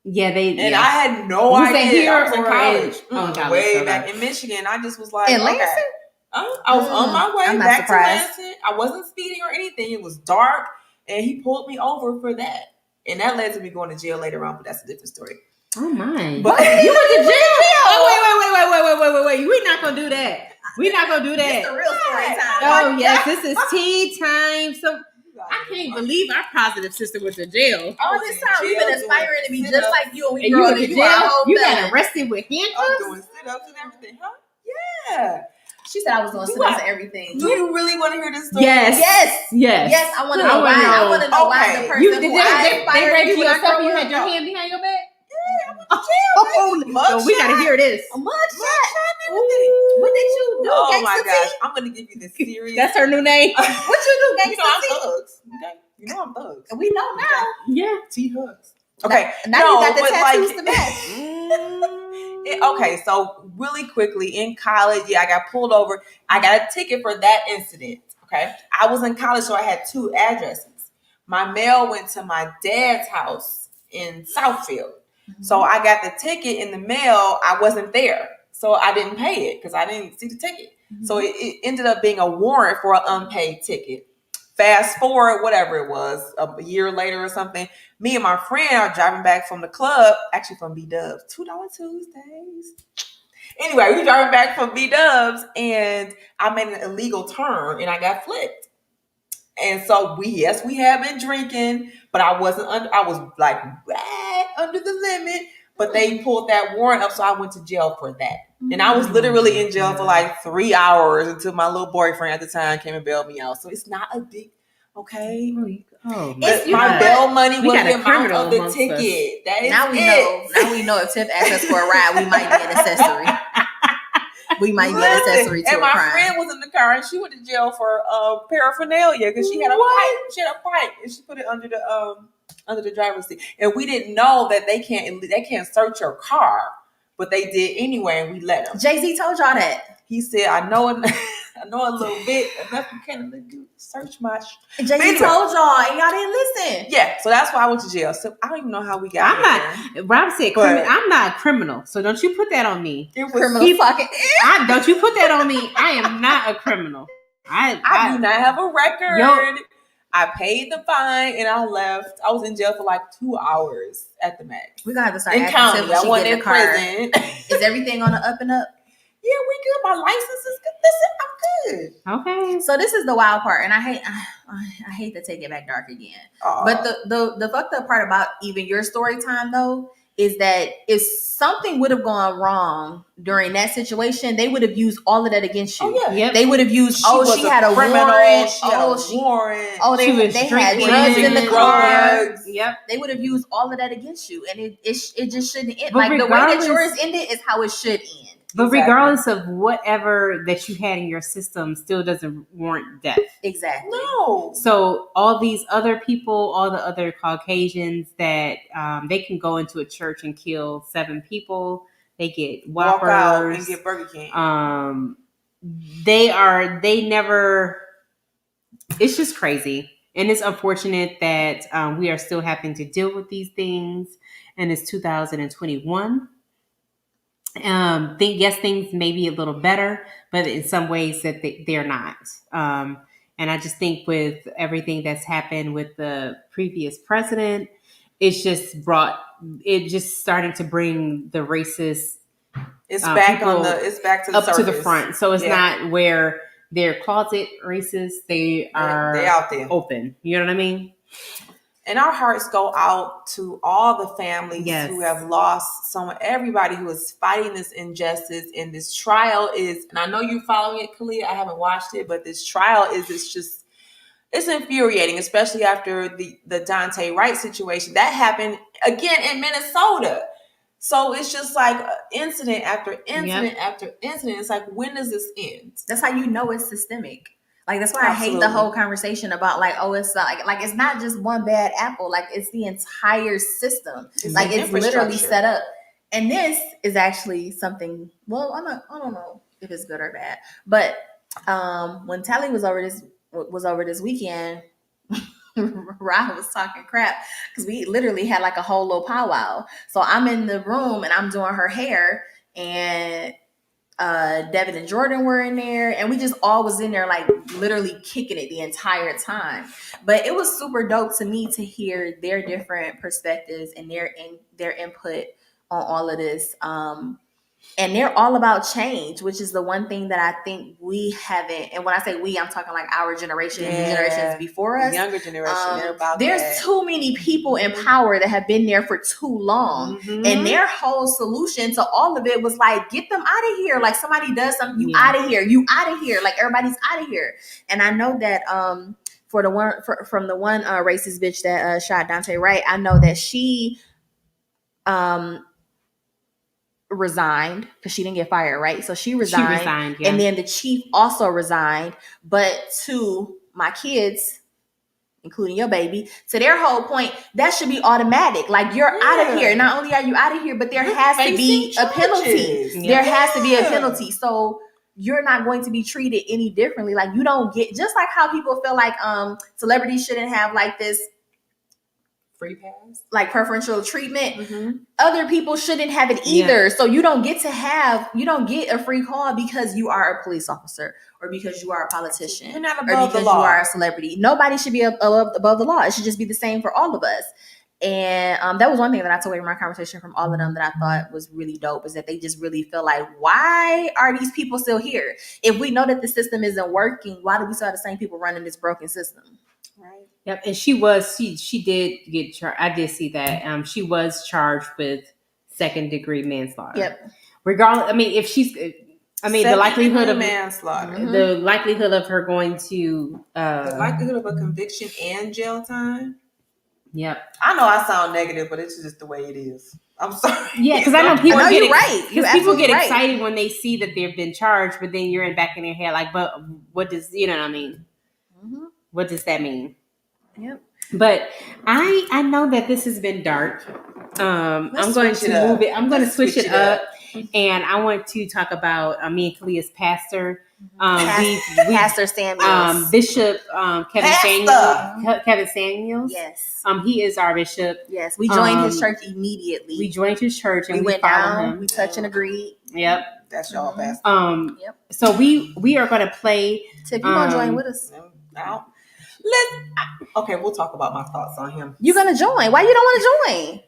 Yeah, and I had no Was idea. that here I was in or college. in college, Way okay. back in Michigan. I just was like, In Lansing? okay. I was on my way I'm not back surprised. to Lansing. I wasn't speeding or anything. It was dark, and he pulled me over for that. And that led to me going to jail later on, but that's a different story. Oh my! But you went to jail? Oh wait! We're not gonna do that. We're not gonna do that. It's the real story time. Oh yes, this is tea time. So I can't believe our positive sister went to jail. All this time we've been aspiring to be just like you, and we And grew you up went to and jail. You felon. got arrested with I was handcuffs. doing sit-ups and everything, huh? Yeah. She said I was doing sit-ups and everything. Do you really want to hear this story? Yes. Yes. I want to know why. I want to know why the person You who they I read you with a aspired stuff. You to had your hand behind your back. Mugshot. So we gotta hear this. a mugshot. What did you do? Oh my Gangsta gosh, T? I'm gonna give you this serious. That's her new name. What you do, You Gangsta know I'm T? thugs. Okay? You know I'm thugs. We know now. Yeah. T hugs. Okay. Now you got the tattoos to match. Okay, so really quickly in college, I got pulled over. I got a ticket for that incident. Okay, I was in college, so I had two addresses. My mail went to my dad's house in Southfield. So I got the ticket in the mail. I wasn't there, so I didn't pay it because I didn't see the ticket. So it ended up being a warrant for an unpaid ticket. Fast forward, whatever it was, a year later or something, me and my friend are driving back from the club, actually from B-Dubs, $2 Tuesdays. Anyway, we driving back from B-Dubs, and I made an illegal turn, and I got flipped. And so we have been drinking, but I was like right under the limit, but they pulled that warrant up, so I went to jail for that. And I was literally in jail for like 3 hours until my little boyfriend at the time came and bailed me out. So it's not a big, okay? Oh, My bail money was the amount criminal of the amongst ticket. That is Now we know. Now we know if Tiff asks us for a ride, we might be an accessory. We might be an accessory to and a my crime. friend was in the car, and she went to jail for paraphernalia because she had a pipe. She had a pipe, and she put it under the driver's seat. And we didn't know that they can't search your car, but they did anyway, and we let them. Jay-Z told y'all that. He said, "I know a little bit enough. You can't search my." Jay-Z told y'all, and y'all didn't listen. Yeah, so that's why I went to jail. So I don't even know how we got. Rob said, "I'm not a criminal, so don't you put that on me." Criminal fucking. Don't you put that on me? I am not a criminal. I do not have a record. I paid the fine and I left. I was in jail for like 2 hours at the max. We're gonna have to start in asking county. Tiff when I she wasn't get in in the car. prison. Is everything on the up and up? Yeah, we good. My license is good. Listen, I'm good. Okay. So this is the wild part, and I hate to take it back dark again. But the fucked up part about even your story time though is that if something would have gone wrong during that situation, they would have used all of that against you. Oh, yeah. Yep. They would have used, she had a warrant. They had drugs in the car. Yep. They would have used all of that against you, and it just shouldn't end. But like the way that yours ended is how it should end. But regardless of whatever that you had in your system, still doesn't warrant death. Exactly. No. So all these other people, all the other Caucasians that they can go into a church and kill 7 people. They get Whoppers. Walk out and get Burger King. They never. It's just crazy. And it's unfortunate that we are still having to deal with these things. And it's 2021. Things may be a little better, but in some ways that they're not. And I just think with everything that's happened with the previous president, it's just starting to bring the racist. It's back to the surface. To the front. So it's not where they're closet racist. They're out there open. You know what I mean? And our hearts go out to all the families who have lost everybody who is fighting this injustice. And this trial is, and I know you're following it, Kalia. I haven't watched it, but this trial it's infuriating, especially after the Dante Wright situation. That happened again in Minnesota. So it's just like incident after incident after incident. It's like, when does this end? That's how you know it's systemic. Like that's why I hate the whole conversation about like, oh, it's like it's not just one bad apple. Like it's the entire system. Like it's literally set up. And this is actually something. Well, I don't know if it's good or bad. But when Tally was over this weekend, Ryan was talking crap because we literally had like a whole little powwow. So I'm in the room and I'm doing her hair, and Devin and Jordan were in there, and we just all was in there like literally kicking it the entire time. But it was super dope to me to hear their different perspectives and their input on all of this. And they're all about change, which is the one thing that I think we haven't. And when I say we, I'm talking like our generation and generations before us. Younger generation. There's too many people in power that have been there for too long. And their whole solution to all of it was like, get them out of here. Like somebody does something, you out of here. You out of here. Like everybody's out of here. And I know that from the one racist bitch that shot Dante Wright, I know that she resigned because she didn't get fired, right? So she resigned, yeah. And then the chief also resigned. But to my kids, including your baby, to their whole point, that should be automatic. Like you're out of here. Not only are you out of here, but there has to be a penalty. There has to be a penalty. So you're not going to be treated any differently. Like you don't get, just like how people feel like celebrities shouldn't have like this free pass, like preferential treatment. Other people shouldn't have it either. So you don't get a free call because you are a police officer or because you are a politician or because you are a celebrity. Nobody should be above the law. It should just be the same for all of us. And that was one thing that I took away from my conversation from all of them that I thought was really dope, is that they just really feel like, why are these people still here? If we know that the system isn't working, why do we still have the same people running this broken system? Right. Yep. And she did get charged. I did see that. She was charged with second-degree manslaughter. Yep. Regardless, the likelihood of manslaughter, the likelihood of her going to the likelihood of a conviction and jail time. Yep. I know I sound negative, but it's just the way it is. I'm sorry. Yeah, because I know people you're right. Because people get excited when they see that they've been charged, but then you're back in their head like, but what does what I mean? What does that mean? Yep. But I know that this has been dark. I'm going to move it. I'm going to switch it up, and I want to talk about me and Kalia's pastor. Pastor Samuels. Bishop Kevin Samuels. Yes. He is our bishop. Yes. We joined his church immediately. We joined his church and we went down. Him. We touched and agreed. Yep. That's y'all pastor. Yep. So we are going to play. Tip, you gonna join with us? No. Okay, we'll talk about my thoughts on him. You're gonna join. Why you don't want to join?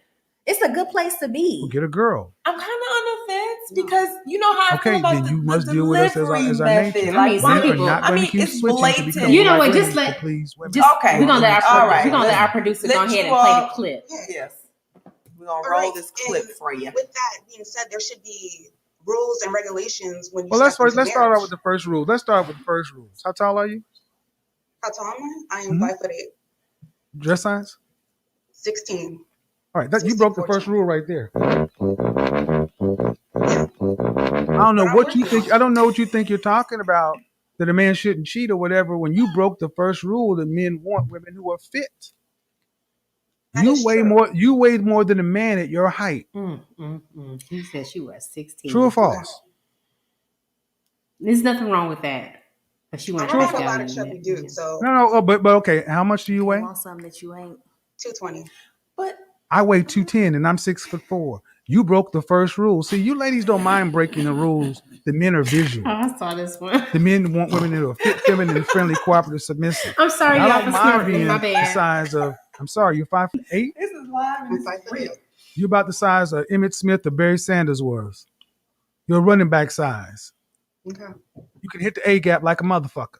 It's a good place to be. Well, get a girl. I'm kind of on the fence because you know how I feel about then you must deal with us as our nature. Like some people, it's blatant. You know what? Just let. Okay, we're gonna let our producer go ahead and play the clip. Yes, we're gonna roll this clip for you. With that being said, there should be rules and regulations when you. Well, let's start out with the first rule. Let's start with the first rules. How tall are you? How tall am I? I am 5'8". Dress size? 16. All right, you broke the first rule right there. I don't know what you think. I don't know what you think you're talking about. That a man shouldn't cheat or whatever. When you broke the first rule, that men want women who are fit. You weighed more than a man at your height. He said she was 16. True or false? There's nothing wrong with that. But she wants to have a lot of chubby dudes, so no. But okay. How much do you weigh? I want something that you ain't. 220. But I weigh 210 and I'm 6'4". You broke the first rule. See, you ladies don't mind breaking the rules. The men are visual. Oh, I saw this one. The men want women who are fit, feminine, friendly, cooperative, submissive. I'm sorry, I y'all. don't mind being the size of. I'm sorry, you're 5'8". This is live and it's real. You're about the size of Emmitt Smith or Barry Sanders was. You're a running back size. Okay. You can hit the A gap like a motherfucker.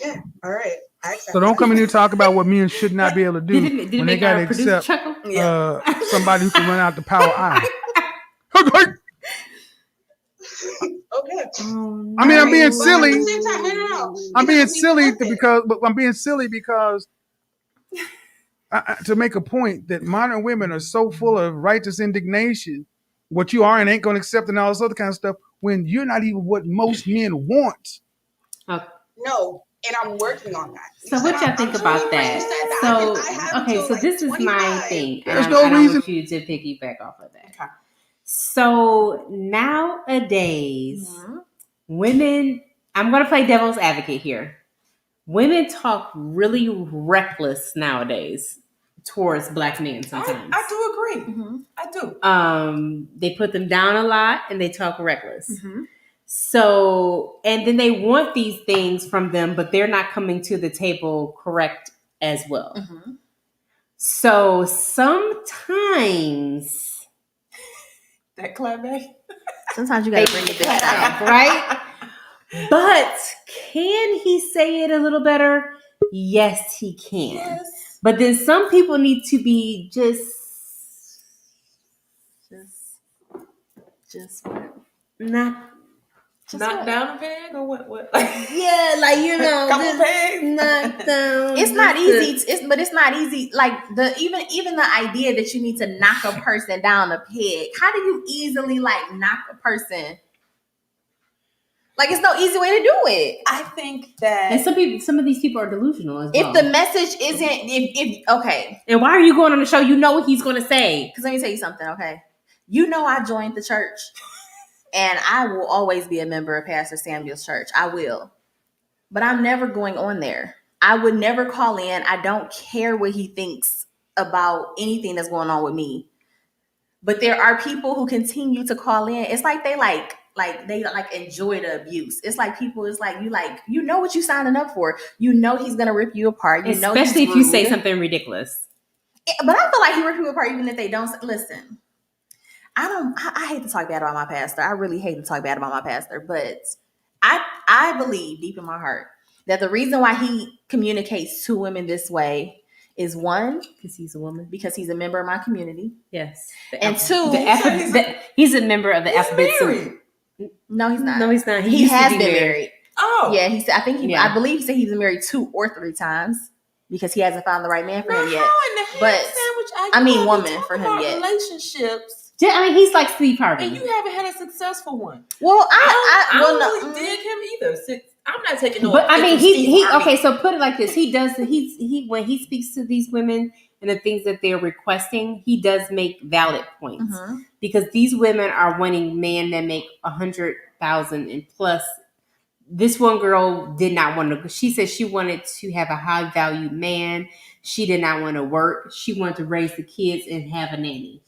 Yeah. All right. So don't come in here and talk about what men should not be able to do when they got to accept somebody who can run out the power I. Okay. I mean, I'm being silly. At the same time, no. I'm being silly because to make a point that modern women are so full of righteous indignation, what you are and ain't going to accept and all this other kind of stuff, when you're not even what most men want. No, and I'm working on that. You So said what y'all I'm think 23, about you that? said that. So I have okay, until so like this is my 25. thing, and There's I no don't reason. want you to piggyback off of that. Okay. So nowadays, Mhm. women, I'm going to play devil's advocate here. Women talk really reckless nowadays towards black men sometimes. I do agree. Mhm. I do. They put them down a lot and they talk reckless. Mhm. So, and then they want these things from them, but they're not coming to the table correct as well. Mhm. So sometimes That clap back. Sometimes you gotta bring it back down. right? But can he say it a little better? Yes, he can. Yes. But then some people need to be just What? not. Just Knock what? down a peg or what? Yeah, like you know, Couple just pegs. knock down. It's not just easy. But it's not easy. Like even the idea that you need to knock a person down a peg. How do you easily like knock a person? Like it's no easy way to do it. I think that And some of these people are delusional as well. If the message isn't, if okay, And why are you going on the show? You know what he's going to say. because let me tell you something. Okay, you know I joined the church, and I will always be a member of Pastor Samuel's church. I will, but I'm never going on there. I would never call in. I don't care what he thinks about anything that's going on with me. But there are people who continue to call in. It's like they enjoy the abuse. It's like people. It's like you know what you signing up for. You know he's gonna rip you apart. You know, Especially he's if you say rude. something ridiculous. But I feel like he ripped you apart even if they don't listen. I hate to talk bad about my pastor. I really hate to talk bad about my pastor, but I believe deep in my heart that the reason why he communicates to women this way is one, Because he's a woman. because he's a member of my community. Yes. And two, he's a member of the he's alphabet married. soup. No, he's not. No, he's not. He used to has be been married. Oh. Yeah, he said. Yeah. I believe he said he's been married 2 or 3 times because he hasn't found the right man for Now, him yet. how in the ham But, sandwich I mean, you woman talk for him about yet. relationships, I mean, he's like Steve Harvey. and you haven't had a successful one. Well, I don't no, really dig him either. I'm not taking no. But I mean, offense to Steve he Harvey. okay. So put it like this: he when he speaks to these women and the things that they're requesting, he does make valid points Mhm. because these women are wanting men that make 100,000 and plus. This one girl did not want to. She said she wanted to have a high value man. She did not want to work. She wanted to raise the kids and have a nanny.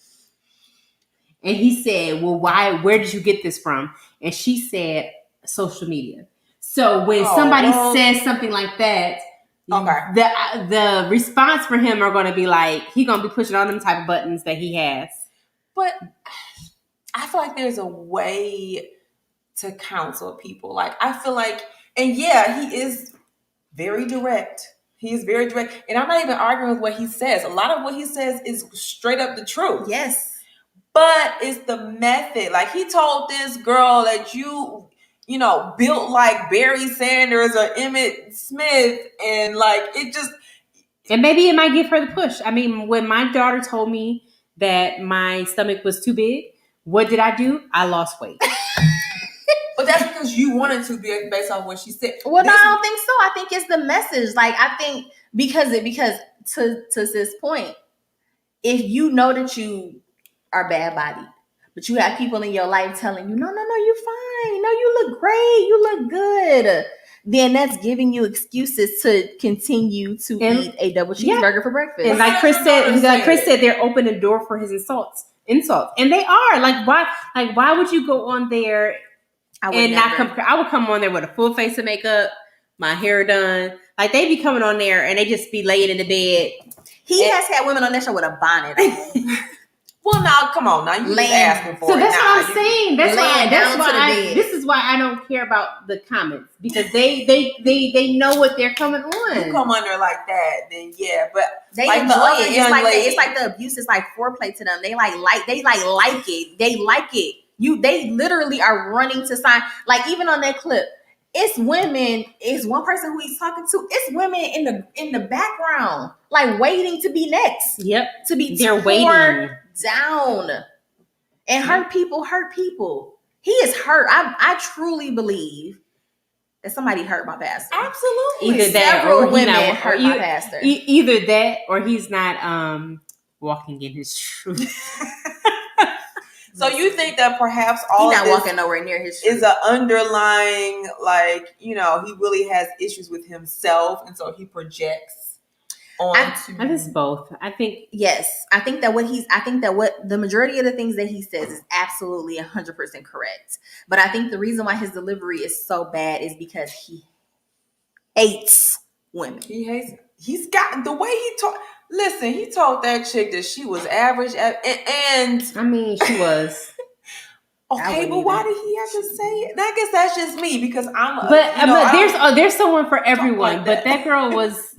And he said, well, why, where did you get this from? And she said, social media. So when somebody says something like that, okay, the response for him are going to be like, he going to be pushing on them type of buttons that he has. But I feel like there's a way to counsel people. Like, I feel like, and yeah, he is very direct. He is very direct. And I'm not even arguing with what he says. A lot of what he says is straight up the truth. Yes. But it's the method. Like, he told this girl that you know, built like Barry Sanders or Emmett Smith, and like it just. And maybe it might give her the push. I mean, when my daughter told me that my stomach was too big, what did I do? I lost weight. But that's because you wanted to be based on what she said. Well, no, I don't think so. I think it's the message. Like, I think because to this point, if you know that you are bad bodied, but you have people in your life telling you, no, you're fine. No, you look great. You look good. Then that's giving you excuses to continue to eat a double cheeseburger for breakfast. And like Chris said, they're open the door for his insults. And they are. Like, why would you go on there not compare? I would come on there with a full face of makeup, my hair done. Like, they be coming on there and they just be laying in the bed. He has had women on that show with a bonnet on. Well, now, come on. Now, you just asking for it. So that's what I'm saying. This is why I don't care about the comments. Because they know what they're coming on. You come under like that, then yeah. But they like enjoy the it. It's like the abuse is like foreplay to them. They like it. They like it. They literally are running to sign. Like, even on that clip, it's women. It's one person who he's talking to. It's women in the background, like waiting to be next. Yep. To be they're waiting down. And hurt people. He is hurt. I truly believe that somebody hurt my pastor. Absolutely. Either that Several or he women not, hurt my pastor. Either that or he's not walking in his truth. So you think that perhaps He's all not of this walking nowhere near his is truth. an underlying, like, you know, he really has issues with himself, and so he projects onto. I think it's both. I think Yes, I think that what the majority of the things that he says is absolutely 100% correct. But I think the reason why his delivery is so bad is because he hates women. He hates. He's got the way he talk. Listen, he told that chick that she was average, and I mean she was. okay, but why did he have to say it? I guess that's just me because I'm. But there's someone for everyone. like but that girl was.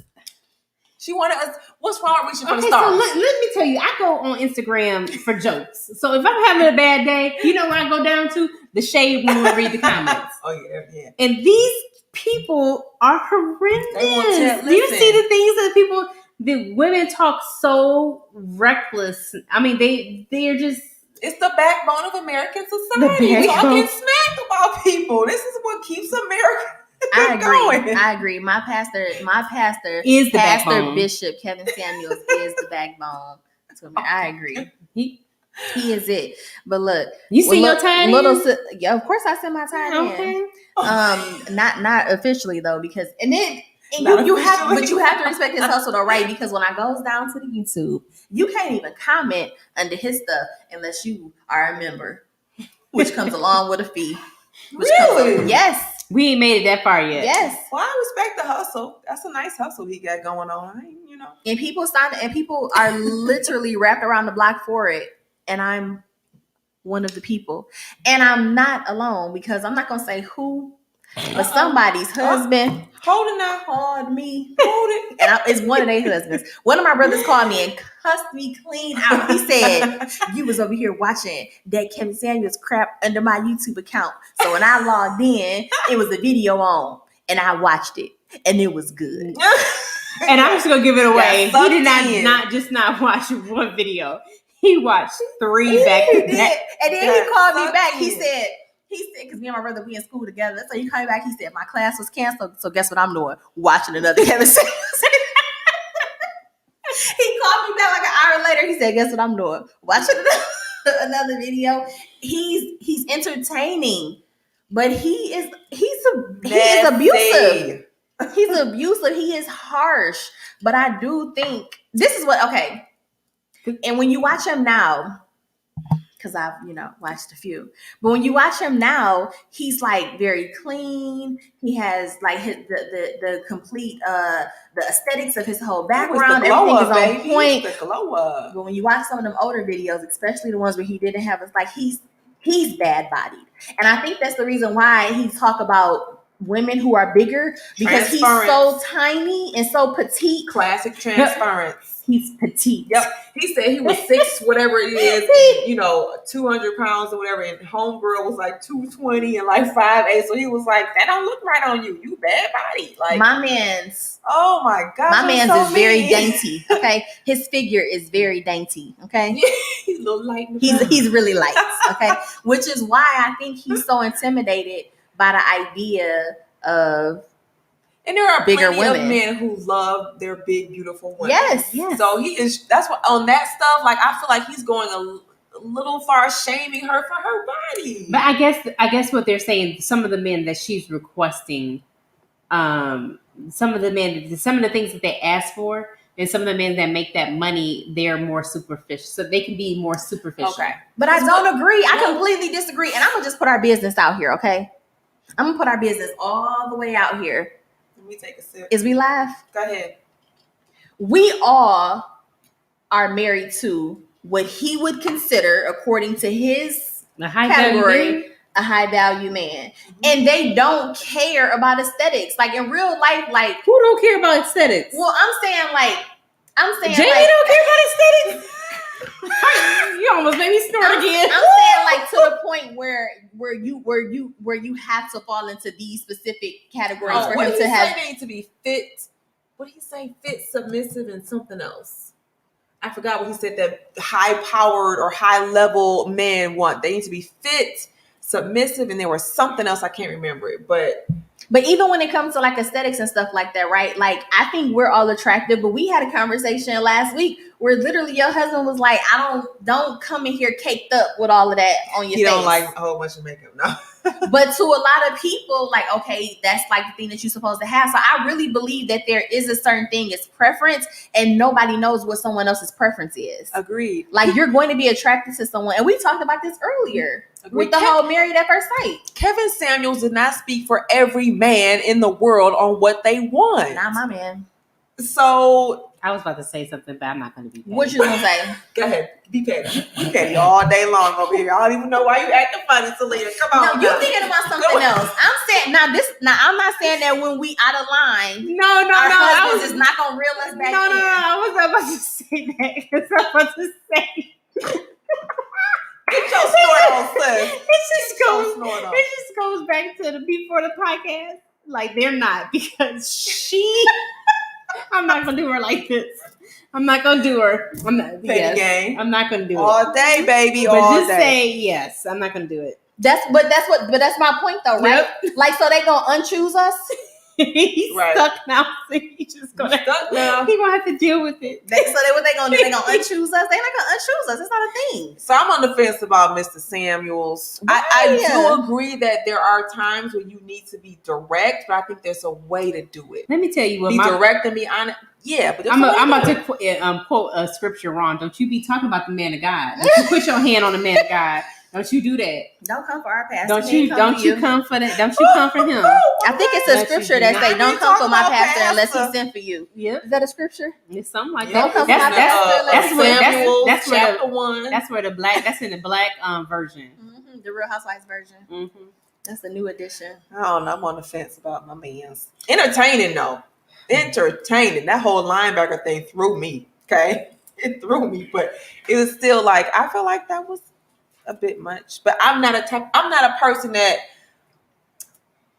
She wanted us. What's wrong with reaching for the Okay, stars? so let me tell you, I go on Instagram for jokes. So if I'm having a bad day, you know where I go down to? The shade room and read the comments. Oh yeah. And these people are horrendous. Do you listen. see the things that the women talk so reckless? I mean, they're just. It's the backbone of American society. The Talking smack about people. This is what keeps America. I agree. going. I agree. My pastor Is the Pastor backbone. Bishop Kevin Samuels is the backbone to America. I agree. He is it. But look, You see your time? Yeah, of course I sent my time in. Not officially though, because you have to respect his hustle though, right? Because when I goes down to the YouTube, you can't even comment under his stuff unless you are a member, which comes along with a fee. Really? Yes. We ain't made it that far yet. Yes. Well, I respect the hustle. That's a nice hustle he got going on. You know. And people are literally wrapped around the block for it. And I'm one of the people. And I'm not alone because I'm not gonna say who, but somebody's husband called me. Hold it. And it's one of their husbands. One of my brothers called me and cussed me clean out. He said, "You was over here watching that Kevin Samuels crap under my YouTube account." So when I logged in, it was a video on, and I watched it, and it was good. And I'm just gonna give it away. Yeah, He did not watch one video. He watched 3 back to back. And then he called me back. He said, because me and my brother, we in school together. So he called me back. He said, my class was canceled. So guess what I'm doing? Watching another Kevin Samuels. He called me back like an hour later. He said, guess what I'm doing? Watching another video. He's entertaining, but he's abusive. He's abusive. He is harsh. But I do think this is okay. And when you watch him now, because I've, watched a few. But when you watch him now, he's like very clean. He has like the complete the aesthetics of his whole background. Everything is on point. The glow up. But when you watch some of them older videos, especially the ones where he didn't have, it's like he's bad bodied. And I think that's the reason why he talk about women who are bigger, because he's so tiny and so petite. Classic transference. He's petite. Yep. He said he was 6, whatever it is, 200 pounds or whatever. And homegirl was like 220 and like 5'8". So he was like, that don't look right on you. You bad body. Like my man's. Oh my God. My man's is very dainty. Okay. His figure is very dainty. Okay. He's a little light. He's really light. Okay. Which is why I think he's so intimidated by the idea of. And there are bigger plenty women. Of men who love their big, beautiful women. Yes. So he is. That's what on that stuff. Like I feel like he's going a little far, shaming her for her body. But I guess what they're saying, some of the men that she's requesting, some of the things that they ask for, and some of the men that make that money, they're more superficial. So they can be more superficial. Okay. But I don't agree. I completely disagree. And I'm gonna just put our business out here. Okay. I'm gonna put our business all the way out here. Let me take a sip. Is we live? Go ahead. We all are married to what he would consider, according to his category, a high value man. Mm-hmm. And they don't care about aesthetics. Like in real life, like who don't care about aesthetics? Well, I'm saying Jamie don't care about aesthetics. You almost made me snort again. I'm saying like to the point where you have to fall into these specific categories for him to have. They need to be fit. What did he say? Fit, submissive, and something else. I forgot what he said. That high-powered or high-level men want. They need to be fit, submissive, and there was something else I can't remember it. But But even when it comes to like aesthetics and stuff like that, right? Like I think we're all attractive, but we had a conversation last week where literally your husband was like, "I don't come in here caked up with all of that on your He face." don't like a whole bunch of makeup. No. But to a lot of people, like, okay, that's like the thing that you're supposed to have. So I really believe that there is a certain thing, it's preference, and nobody knows what someone else's preference is. Agreed. Like you're going to be attracted to someone, and we talked about this earlier with the whole married at first sight. Kevin Samuels did not speak for every man in the world on what they want. Not my man. So I was about to say something, but I'm not going to be petty. What you gonna say? Go ahead, be petty. Be petty all day long over here. I don't even know why you acting funny, Selena. Come on. No, you thinking about something else. I'm saying now. I'm not saying that when we out of line, No. our I husbands was is not gonna reel us back no. in. I was about to say that because I was about to say. Get your snort on, sis. It just goes back to the before the podcast. Like they're not because she. I'm not gonna do her like this. I'm not gonna do her. I'm not. Petty gang. I'm not gonna do it All day, baby. But all just day. say yes. I'm not gonna do it. That's my point though, right? Like, so they gonna unchoose us. He's Right. stuck now. So he's just gonna. Stuck now. He gonna have to deal with it. What they gonna do? They gonna unchoose us? They not gonna unchoose us. It's not a thing. So I'm on the fence about Mr. Samuels. I do agree that there are times when you need to be direct, but I think there's a way to do it. Let me tell you what Be direct and be honest. Yeah, but I'm about to quote a scripture wrong. Don't you be talking about the man of God. Don't you put your hand on the man of God. Don't you do that. Don't come for our pastor. Don't you come for that. Don't you come for him. I think it's a scripture that say, "Don't come for my pastor unless he sent for you." Yep. Is that a scripture? It's something like Don't that. come for my pastor. That's chapter 1. That's where the black. That's in the black version. Mm-hmm, the Real Housewives version. Mm-hmm. That's the new edition. I don't know. I'm on the fence about my man's. Entertaining though. Entertaining. That whole linebacker thing threw me. Okay, it threw me, but it was still like I feel like that was a bit much. But I'm not a person that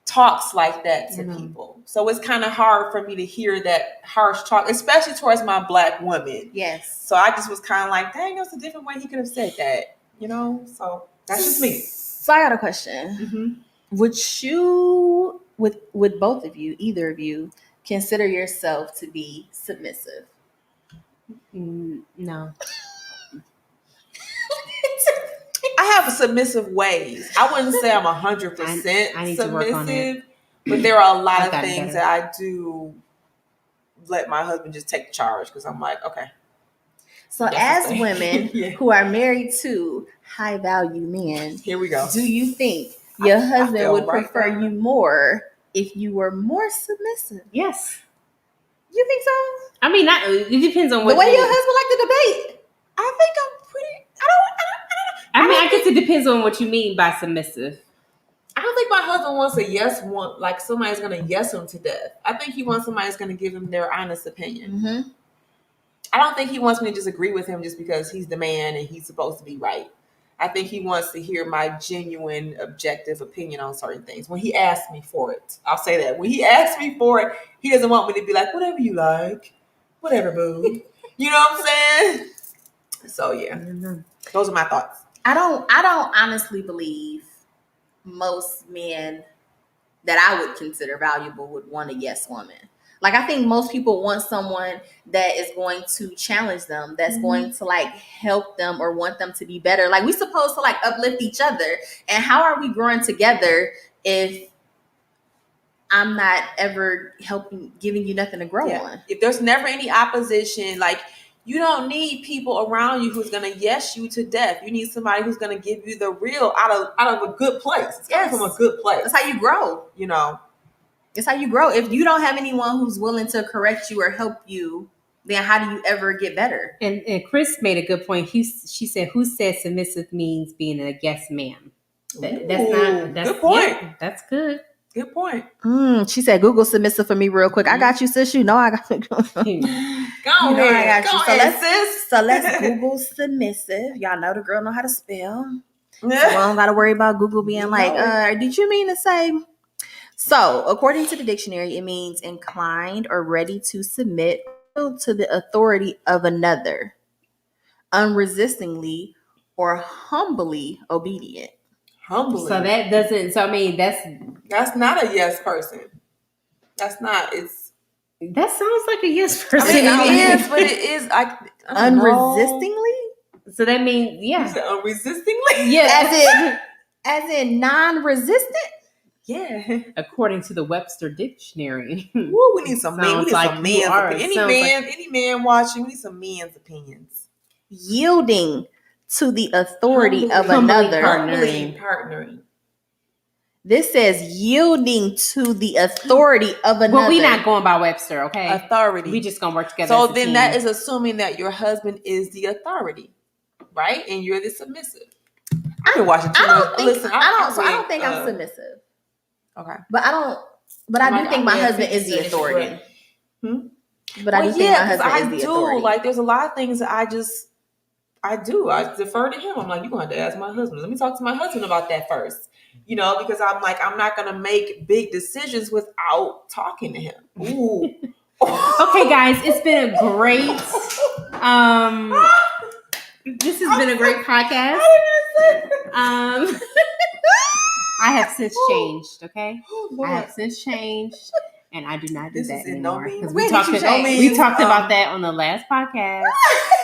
talks like that to people. So it's kind of hard for me to hear that harsh talk, especially towards my black women. Yes. So I just was kind of like, dang, that's a different way he could have said that. You know? So that's just me. So I got a question. Mm-hmm. Would you, with both of you, either of you, consider yourself to be submissive? No. I have submissive ways. I wouldn't say I'm 100% submissive, but there are a lot of things that I do let my husband just take charge because I'm like, okay. So as women who are married to high value men, here we go. Do you think your husband would prefer you more if you were more submissive? Yes. You think so? I mean, it depends on what the way your husband like to debate. I think I'm pretty. I guess it depends on what you mean by submissive. I don't think my husband wants like somebody's gonna yes him to death. I think he wants somebody that's gonna give him their honest opinion. Mm-hmm. I don't think he wants me to just agree with him just because he's the man and he's supposed to be right. I think he wants to hear my genuine, objective opinion on certain things. When he asks me for it, I'll say that. When he asks me for it, he doesn't want me to be like, whatever you like, whatever, boo. You know what I'm saying? So yeah, those are my thoughts. I don't honestly believe most men that I would consider valuable would want a yes woman. Like, I think most people want someone that is going to challenge them, that's going to like help them or want them to be better. Like, we're supposed to like uplift each other. And how are we growing together if I'm not ever giving you nothing to grow on? If there's never any opposition, like, you don't need people around you who's gonna yes you to death. You need somebody who's gonna give you the real out of a good place. It's coming from a good place. That's how you grow. You know. It's how you grow. If you don't have anyone who's willing to correct you or help you, then how do you ever get better? And Chris made a good point. She said, "Who said submissive means being a yes man?" That's good point. Yeah, that's good. Good point. She said, "Google submissive for me real quick." I got you, sis. You know I got you. Go ahead. So let's Google submissive. Y'all know the girl know how to spell. So we don't got to worry about Google being like, did you mean to say? So according to the dictionary, it means inclined or ready to submit to the authority of another, unresistingly or humbly obedient. Humbling. So that doesn't. So I mean, that's not a yes person. That's not. It's. That sounds like a yes person. I mean, Sounds it like is, but it is. I don't know. unresistingly, So that means, You yeah, said unresistingly. yeah. as in non-resistant. Yeah. According to the Webster Dictionary. Woo, we need some men. We Sounds need like some you men's are. opinions. Sounds like- Any man watching, we need some men's opinions. Yielding to the authority of Humbly another. Partnering. This says yielding to the authority of another. Well, we not going by Webster, okay? Authority. We just gonna work together. So as a then team. that is assuming that your husband is the authority, right? And you're the submissive. I've been watching too I don't much. think. Listen, I don't think I'm submissive. Okay. But I don't. But I do think my husband is the authority. But I do think my husband is the authority. Like, there's a lot of things that I do. I defer to him. I'm like, you're going to have to ask my husband. Let me talk to my husband about that first. You know, because I'm like, I'm not going to make big decisions without talking to him. Ooh. Okay, guys, it's been a great. This has been a great podcast. I have since changed. Okay, I have since changed, and I do not do This that is in no anymore means- because When we did talked. you change? We talked about that on the last podcast.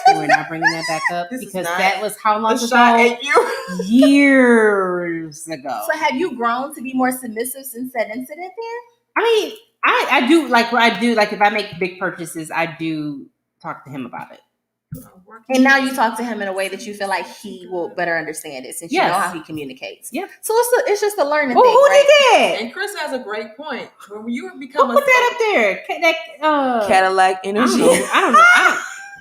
And we're not bringing that back up This is because not that was how long a shot ago? at you. Years ago. So have you grown to be more submissive since that incident? Then I mean, I do like what I do. Like if I make big purchases, I do talk to him about it. and now you talk to him in a way that you feel like he will better understand it since you know how he communicates. Yeah. So it's just a learning Well, thing, who right? did that? And Chris has a great point. When you Who become put that up there? Cadillac I energy. don't know.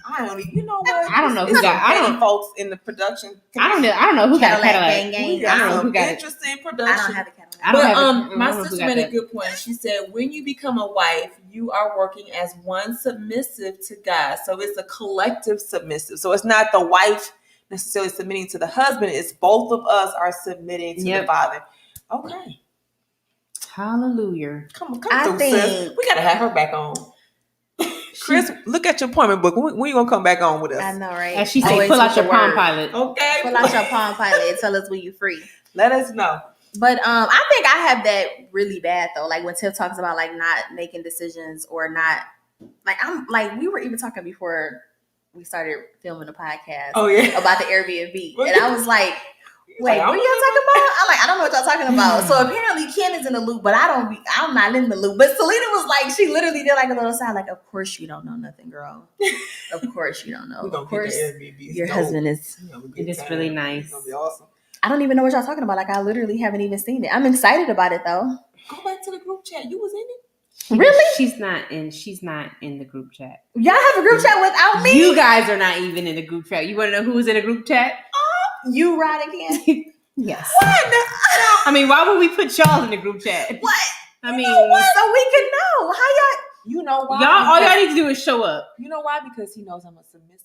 I don't even. You know what? I don't know who It's got- some I don't- petty folks in the production. I don't know who got a Cadillac Cadillac. gang gang. We I got don't know some who got it. interesting I production. don't have a Cadillac. I don't But have it. I don't my know who sister got made a that. good point. She said, when you become a wife, you are working as one submissive to God. So it's a collective submissive. So it's not the wife necessarily submitting to the husband. It's both of us are submitting to the Father. Okay. Hallelujah. Come I through, think- sis. We got to have her back on. Chris, look at your appointment book. When you going to come back on with us? I know, right? As she said, Always pull out with your the Palm word. Pilot. Okay. Pull out your Palm Pilot and tell us when you're free. Let us know. But I think I have that really bad though. Like when Tiff talks about like not making decisions or not like I'm like we were even talking before we started filming the podcast Oh, yeah. about the Airbnb. And I was like, wait, Like, what are y'all talking about? I'm like, I don't know what y'all talking about. So apparently Ken is in the loop, but I'm not in the loop. But Selena was like, she literally did like a little sound like, of course you don't know nothing, girl. Of course you don't know. We're gonna Of course get the Airbnb. your husband is. It is really nice. It's gonna be awesome. I don't even know what y'all talking about. Like I literally haven't even seen it. I'm excited about it though. Go back to the group chat. You was in it. Really? She's not in the group chat. Y'all have a group chat without me? You guys are not even in the group chat. You want to know who was in the group chat? You Rod again? Yes. What? I mean, why would we put y'all in the group chat? What? I mean, So we can know. How y'all? You know why? all Because- y'all need to do is show up. You know why? Because he knows I'm a submissive.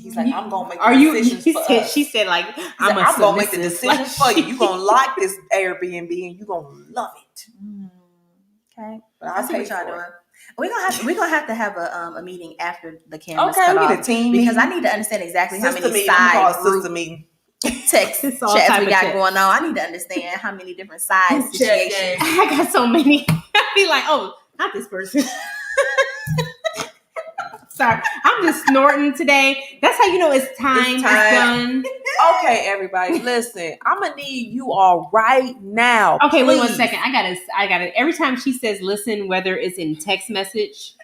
He's like, I'm gonna make Are the you? decisions She for said. us. She said like, I'm gonna make the submissive. decisions for you. You gonna like this Airbnb and you gonna love it. Okay. But I I'll see pay what y'all for doing. it. We're gonna have to have a meeting after the cameras Okay, cut we off need a team because meeting. I need to understand exactly how Sister many meeting. I'm side called group sister meeting. text It's all chats type we of got chats. going on. I need to understand how many different side Group chat situations. game. I got so many. I be like, oh, not this person. Sorry, I'm just snorting today. That's how you know it's time. It's time. done. Okay, everybody, listen. I'm gonna need you all right now. Okay, wait 1 please. second. I gotta. Every time she says "listen," whether it's in text message,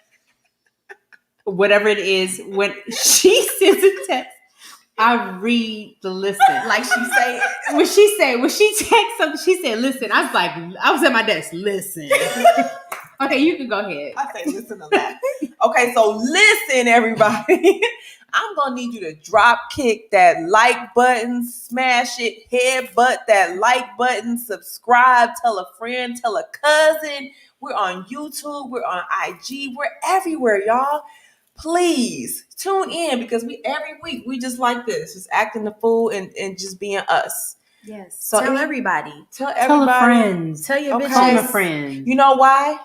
whatever it is, when she sends a text, I read the listen. Like she say, When she texts something, she said, "Listen." I was at my desk. Listen. Okay, you can go ahead. I say listen a lot. Okay, so listen, everybody. I'm gonna need you to drop kick that like button, smash it, headbutt that like button, subscribe, tell a friend, tell a cousin. We're on YouTube, we're on IG, we're everywhere, y'all. Please tune in because every week we just like this, just acting the fool and just being us. yes. So Tell everybody. Tell Tell a everybody. friend. Tell your Okay. Tell a bitches. friend. You know why?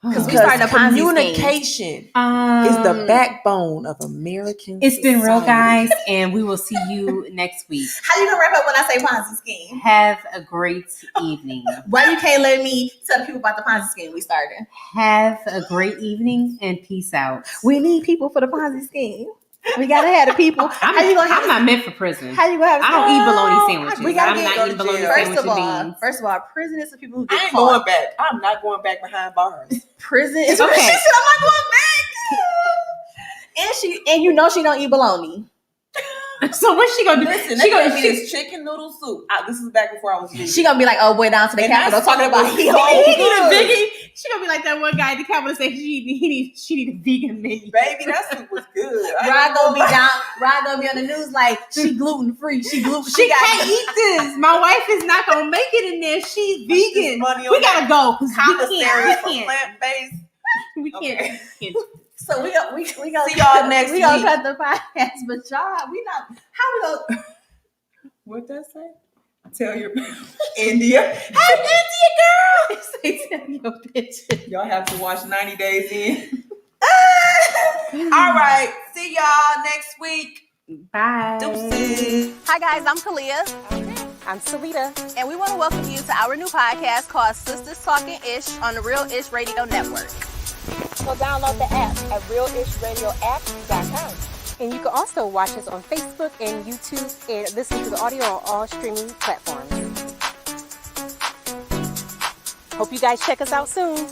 Because we started a Ponzi scheme. communication is the backbone of American It's been real, society. guys, and we will see you next week. How you gonna wrap up when I say Ponzi scheme? Have a great evening. Why you can't let me tell people about the Ponzi scheme we started? Have a great evening and peace out. We need people for the Ponzi scheme. We gotta have the people. I'm not meant for prison. How you gonna have? I don't eat bologna sandwiches. We gotta I'm not eating bologna First sandwich of all, beans. prison is for people who get I ain't caught. going back. I'm not going back behind bars. Prison is Okay. She said, I'm not going back. And you know she don't eat bologna. So what's she gonna do? Listen, she she gonna gonna be this chicken noodle soup. This is back before I was vegan. She gonna be like, oh boy, down to the And Capitol that's talking about so he He need a good. vegan. She gonna be like that one guy at the Capitol saying she need a vegan menu. Baby, that soup was good. Rod gonna be down. Rod gonna be on the news like she gluten free. She can't eat this. My wife is not gonna make it in there. She's vegan. Money on We gotta go. commissary for We can't. plant-based. We can't. So we gonna See y'all next we gonna week. cut the podcast, but y'all, we not. How we gonna? What that say? Tell your India. Hey, India girl. Say tell your bitch. Y'all have to watch 90 Days In. All right. See y'all next week. Bye. Deuces. Hi guys, I'm Kalia, I'm Salita. and we want to welcome you to our new podcast called Sistaz Talking Ish on the Real Ish Radio Network. So download the app at realishradiolapp.com. And you can also watch us on Facebook and YouTube and listen to the audio on all streaming platforms. Hope you guys check us out soon.